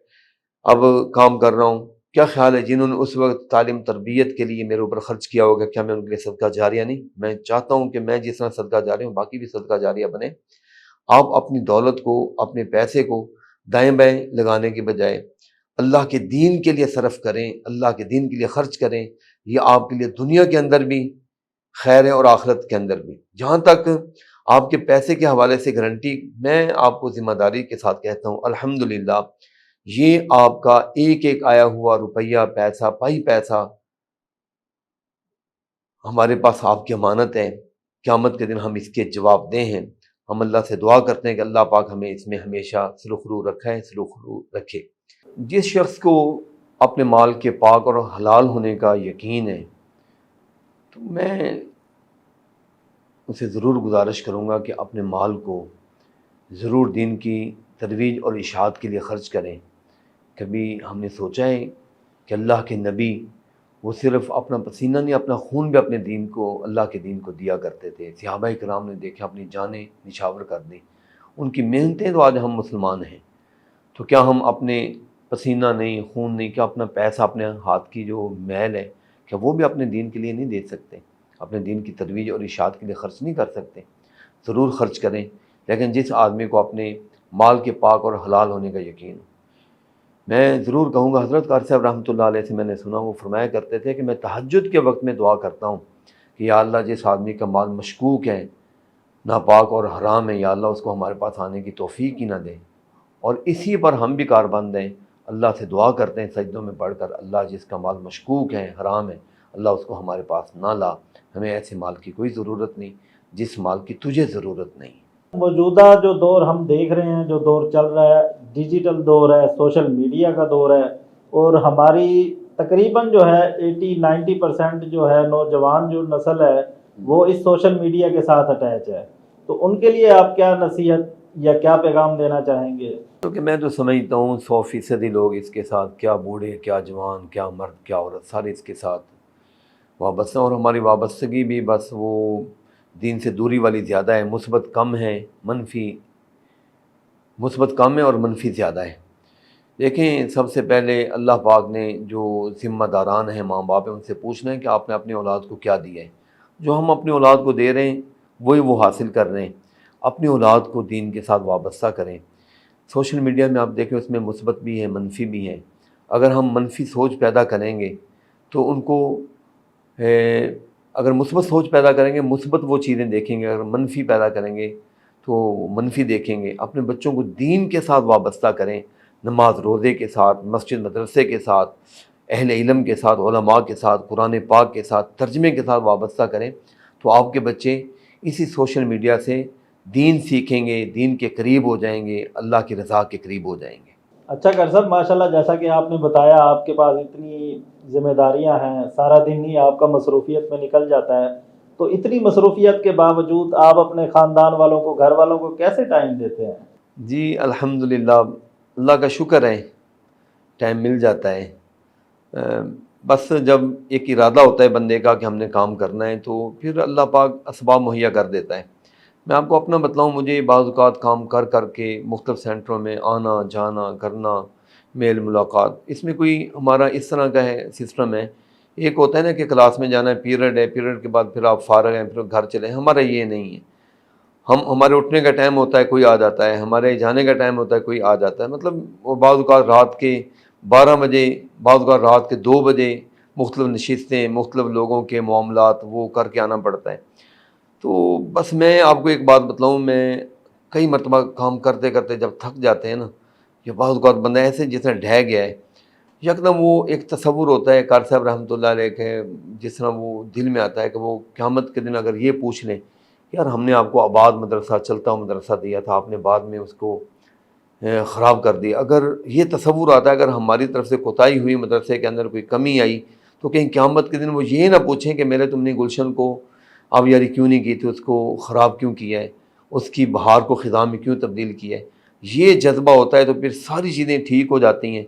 اب کام کر رہا ہوں۔ کیا خیال ہے جنہوں نے اس وقت تعلیم تربیت کے لیے میرے اوپر خرچ کیا ہوگا، کیا میں ان کے لیے صدقہ جاریہ نہیں؟ میں چاہتا ہوں کہ میں جس طرح صدقہ جاریہ ہوں باقی بھی صدقہ جاریہ بنے۔ آپ اپنی دولت کو، اپنے پیسے کو دائیں بائیں لگانے کے بجائے اللہ کے دین کے لیے صرف کریں، اللہ کے دین کے لیے خرچ کریں، یہ آپ کے لیے دنیا کے اندر بھی خیر ہے اور آخرت کے اندر بھی۔ جہاں تک آپ کے پیسے کے حوالے سے گارنٹی، میں آپ کو ذمہ داری کے ساتھ کہتا ہوں، الحمدللہ یہ آپ کا ایک ایک آیا ہوا روپیہ، پیسہ، پائی پیسہ ہمارے پاس آپ کی امانت ہے، قیامت کے دن ہم اس کے جواب دہ ہیں۔ ہم اللہ سے دعا کرتے ہیں کہ اللہ پاک ہمیں اس میں ہمیشہ سرخرو رکھے۔ جس شخص کو اپنے مال کے پاک اور حلال ہونے کا یقین ہے، تو میں اسے ضرور گزارش کروں گا کہ اپنے مال کو ضرور دین کی ترویج اور اشاعت کے لیے خرچ کریں۔ کبھی ہم نے سوچا ہے کہ اللہ کے نبی وہ صرف اپنا پسینہ نہیں، اپنا خون بھی اپنے دین کو، اللہ کے دین کو دیا کرتے تھے۔ صحابہ کرام نے دیکھا اپنی جانیں نچھاور کر دیں، ان کی محنتیں تو آج ہم مسلمان ہیں، تو کیا ہم اپنے پسینہ نہیں، خون نہیں، کیا اپنا پیسہ، اپنے ہاتھ کی جو میل ہے، کیا وہ بھی اپنے دین کے لیے نہیں دے سکتے؟ اپنے دین کی ترویج اور اشاعت کے لیے خرچ نہیں کر سکتے؟ ضرور خرچ کریں، لیکن جس آدمی کو اپنے مال کے پاک اور حلال ہونے کا یقین ہو۔ میں ضرور کہوں گا، حضرت قاری صاحب رحمۃ اللہ علیہ سے میں نے سنا، وہ فرمایا کرتے تھے کہ میں تہجد کے وقت میں دعا کرتا ہوں کہ یا اللہ جس آدمی کا مال مشکوک ہے، ناپاک اور حرام ہے، یا اللہ اس کو ہمارے پاس آنے کی توفیق ہی نہ دے، اور اسی پر ہم بھی کاربند ہیں۔ اللہ سے دعا کرتے ہیں سجدوں میں پڑھ کر، اللہ جس کا مال مشکوک ہے، حرام ہے، اللہ اس کو ہمارے پاس نہ لا، ہمیں ایسے مال کی کوئی ضرورت نہیں جس مال کی تجھے ضرورت نہیں۔ موجودہ جو دور ہم دیکھ رہے ہیں، جو دور چل رہا ہے، ڈیجیٹل دور ہے، سوشل میڈیا کا دور ہے، اور ہماری تقریباً جو ہے 80-90% جو ہے نوجوان جو نسل ہے وہ اس سوشل میڈیا کے ساتھ اٹیچ ہے، تو ان کے لیے آپ کیا نصیحت یا کیا پیغام دینا چاہیں گے؟ کیونکہ میں تو سمجھتا ہوں 100% لوگ اس کے ساتھ، کیا بوڑھے، کیا جوان، کیا مرد، کیا عورت، سارے اس کے ساتھ وابستہ، اور ہماری وابستگی بھی بس وہ دین سے دوری والی زیادہ ہے، مثبت کم ہے اور منفی زیادہ ہے۔ دیکھیں، سب سے پہلے اللہ پاک نے جو ذمہ داران ہیں، ماں باپ ہیں، ان سے پوچھنا ہے کہ آپ نے اپنی اولاد کو کیا دیا ہے۔ جو ہم اپنی اولاد کو دے رہے ہیں وہی وہ حاصل کر رہے ہیں۔ اپنی اولاد کو دین کے ساتھ وابستہ کریں۔ سوشل میڈیا میں آپ دیکھیں، اس میں مثبت بھی ہے، منفی بھی ہے۔ اگر ہم منفی سوچ پیدا کریں گے تو ان کو اگر مثبت سوچ پیدا کریں گے مثبت وہ چیزیں دیکھیں گے، اگر منفی پیدا کریں گے تو منفی دیکھیں گے۔ اپنے بچوں کو دین کے ساتھ وابستہ کریں، نماز روزے کے ساتھ، مسجد مدرسے کے ساتھ، اہل علم کے ساتھ، علماء کے ساتھ، قرآن پاک کے ساتھ، ترجمے کے ساتھ وابستہ کریں، تو آپ کے بچے اسی سوشل میڈیا سے دین سیکھیں گے، دین کے قریب ہو جائیں گے، اللہ کی رضا کے قریب ہو جائیں گے۔ اچھا قاری صاحب، ماشاءاللہ جیسا کہ آپ نے بتایا آپ کے پاس اتنی ذمہ داریاں ہیں، سارا دن ہی آپ کا مصروفیت میں نکل جاتا ہے، تو اتنی مصروفیت کے باوجود آپ اپنے خاندان والوں کو، گھر والوں کو کیسے ٹائم دیتے ہیں؟ جی الحمدللہ، اللہ کا شکر ہے، ٹائم مل جاتا ہے۔ بس جب ایک ارادہ ہوتا ہے بندے کا کہ ہم نے کام کرنا ہے، تو پھر اللہ پاک اسباب مہیا کر دیتا ہے۔ میں آپ کو اپنا بتلاؤں، مجھے بعض اوقات کام کر کر کے مختلف سینٹروں میں آنا جانا کرنا، میل ملاقات، اس میں کوئی ہمارا اس طرح کا ہے سسٹم ہے، ایک ہوتا ہے نا کہ کلاس میں جانا ہے، پیریڈ ہے، پیریڈ کے بعد پھر آپ فارغ ہیں، پھر گھر چلے، ہمارا یہ نہیں ہے۔ ہمارے اٹھنے کا ٹائم ہوتا ہے، کوئی آ جاتا ہے، ہمارے جانے کا ٹائم ہوتا ہے، کوئی آ جاتا ہے، مطلب وہ بعض اوقات رات کے 12 بجے، بعض اوقات رات کے 2 بجے، مختلف نشستیں، مختلف لوگوں کے معاملات وہ کر کے آنا پڑتا ہے۔ تو بس میں آپ کو ایک بات بتلاؤں، میں کئی مرتبہ کام کرتے کرتے جب تھک جاتے ہیں نا، یہ بعض اوقات بندہ ایسے جیسے ڈھہ گیا ہے، یکدم وہ ایک تصور ہوتا ہے قاری صاحب رحمۃ اللہ علیہ کے، جس طرح وہ دل میں آتا ہے کہ وہ قیامت کے دن اگر یہ پوچھ لیں، یار ہم نے آپ کو آباد مدرسہ، چلتا ہوا مدرسہ دیا تھا، آپ نے بعد میں اس کو خراب کر دیا، اگر یہ تصور آتا ہے اگر ہماری طرف سے کوتاہی ہوئی، مدرسے کے اندر کوئی کمی آئی، تو کہیں قیامت کے دن وہ یہ نہ پوچھیں کہ میرے تم نے گلشن کو اب یاری کیوں نہیں کی تھی، اس کو خراب کیوں کیا ہے، اس کی بہار کو خزاں میں کیوں تبدیل کیا ہے۔ یہ جذبہ ہوتا ہے تو پھر ساری چیزیں ٹھیک ہو جاتی ہیں۔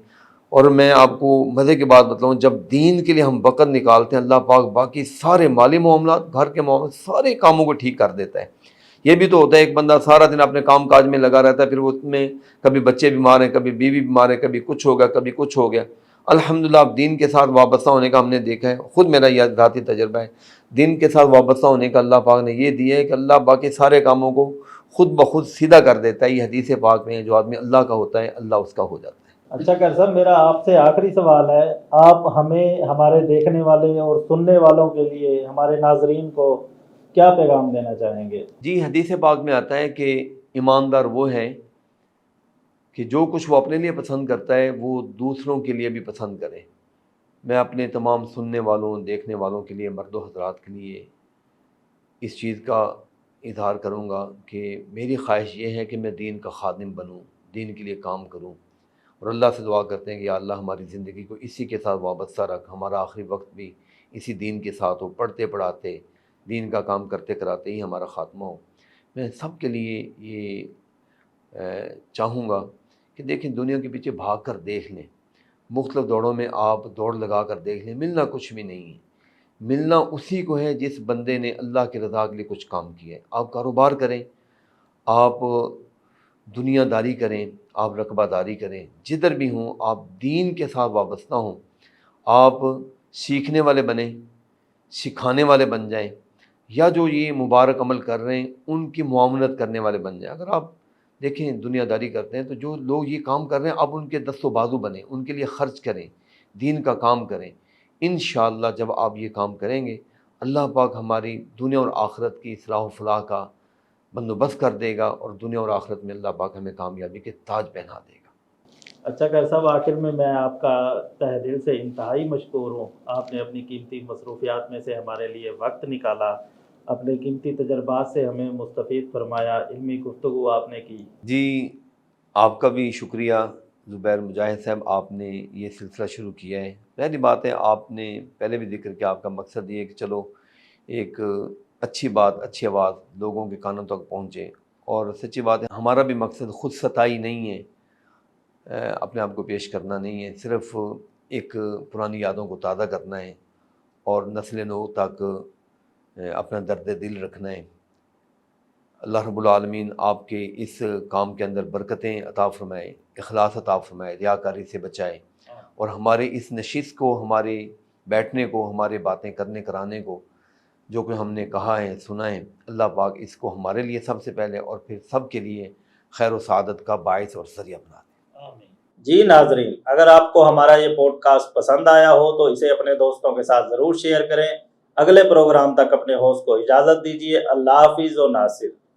اور میں آپ کو مزے کی بات بتلاؤں، جب دین کے لیے ہم وقت نکالتے ہیں، اللہ پاک باقی سارے مالی معاملات، گھر کے معاملات، سارے کاموں کو ٹھیک کر دیتا ہے۔ یہ بھی تو ہوتا ہے ایک بندہ سارا دن اپنے کام کاج میں لگا رہتا ہے، پھر اس میں کبھی بچے بیمار ہیں، کبھی بیوی بیمار ہے، کبھی کچھ ہو گیا، کبھی کچھ ہو گیا۔ الحمدللہ اب دین کے ساتھ وابستہ ہونے کا ہم نے دیکھا ہے، خود میرا یہ ذاتی تجربہ ہے، دین کے ساتھ وابستہ ہونے کا اللہ پاک نے یہ دیا ہے کہ اللہ باقی سارے کاموں کو خود بخود سیدھا کر دیتا ہے۔ یہ حدیث پاک میں ہے، جو آدمی اللہ کا ہوتا ہے اللہ اس کا ہو جاتا ہے۔ اچھا قاری صاحب، میرا آپ سے آخری سوال ہے، آپ ہمیں، ہمارے دیکھنے والے اور سننے والوں کے لیے، ہمارے ناظرین کو کیا پیغام دینا چاہیں گے؟ جی، حدیث پاک میں آتا ہے کہ ایماندار وہ ہے کہ جو کچھ وہ اپنے لیے پسند کرتا ہے وہ دوسروں کے لیے بھی پسند کرے۔ میں اپنے تمام سننے والوں، دیکھنے والوں کے لیے، مرد و حضرات کے لیے اس چیز کا اظہار کروں گا کہ میری خواہش یہ ہے کہ میں دین کا خادم بنوں، دین کے لیے کام کروں، اور اللہ سے دعا کرتے ہیں کہ یا اللہ ہماری زندگی کو اسی کے ساتھ وابستہ رکھ، ہمارا آخری وقت بھی اسی دین کے ساتھ ہو، پڑھتے پڑھاتے دین کا کام کرتے کراتے ہی ہمارا خاتمہ ہو۔ میں سب کے لیے یہ چاہوں گا کہ دیکھیں، دنیا کے پیچھے بھاگ کر دیکھ لیں، مختلف دوڑوں میں آپ دوڑ لگا کر دیکھ لیں، ملنا کچھ بھی نہیں ہے۔ ملنا اسی کو ہے جس بندے نے اللہ کی رضا کے لیے کچھ کام کیا ہے۔ آپ کاروبار کریں، آپ دنیا داری کریں، آپ رقبہ داری کریں، جدھر بھی ہوں آپ دین کے ساتھ وابستہ ہوں، آپ سیکھنے والے بنیں، سکھانے والے بن جائیں، یا جو یہ مبارک عمل کر رہے ہیں ان کی معاونت کرنے والے بن جائیں۔ اگر آپ دیکھیں دنیا داری کرتے ہیں تو جو لوگ یہ کام کر رہے ہیں آپ ان کے دست و بازو بنیں، ان کے لیے خرچ کریں، دین کا کام کریں۔ انشاءاللہ جب آپ یہ کام کریں گے، اللہ پاک ہماری دنیا اور آخرت کی اصلاح و فلاح کا بندوبست کر دے گا، اور دنیا اور آخرت میں اللہ پاک ہمیں کامیابی کے تاج پہنا دے گا۔ اچھا قاری صاحب، آخر میں آپ کا تہ دل سے انتہائی مشکور ہوں، آپ نے اپنی قیمتی مصروفیات میں سے ہمارے لیے وقت نکالا، اپنے قیمتی تجربات سے ہمیں مستفید فرمایا، علمی گفتگو آپ نے کی۔ جی، آپ کا بھی شکریہ زبیر مجاہد صاحب، آپ نے یہ سلسلہ شروع کیا ہے۔ پہلی بات ہے، آپ نے پہلے بھی ذکر کیا، آپ کا مقصد یہ ہے کہ چلو ایک اچھی بات، اچھی آواز لوگوں کے کانوں تک پہنچے، اور سچی بات ہے ہمارا بھی مقصد خود ستائی نہیں ہے، اپنے آپ کو پیش کرنا نہیں ہے، صرف ایک پرانی یادوں کو تازہ کرنا ہے اور نسل نو تک اپنا درد دل رکھنا ہے۔ اللہ رب العالمین آپ کے اس کام کے اندر برکتیں عطا فرمائے، اخلاص عطا فرمائے، ریاکاری سے بچائے، اور ہمارے اس نشست کو، ہمارے بیٹھنے کو، ہمارے باتیں کرنے کرانے کو، جو کہ ہم نے کہا ہے، سنا ہے، اللہ پاک اس کو ہمارے لیے سب سے پہلے اور پھر سب کے لیے خیر و سعادت کا باعث اور ذریعہ بنا دے۔ جی ناظرین، اگر آپ کو ہمارا یہ پوڈ کاسٹ پسند آیا ہو تو اسے اپنے دوستوں کے ساتھ ضرور شیئر کریں۔ اگلے پروگرام تک اپنے ہوسٹ کو اجازت دیجیے۔ اللہ حافظ و ناصر۔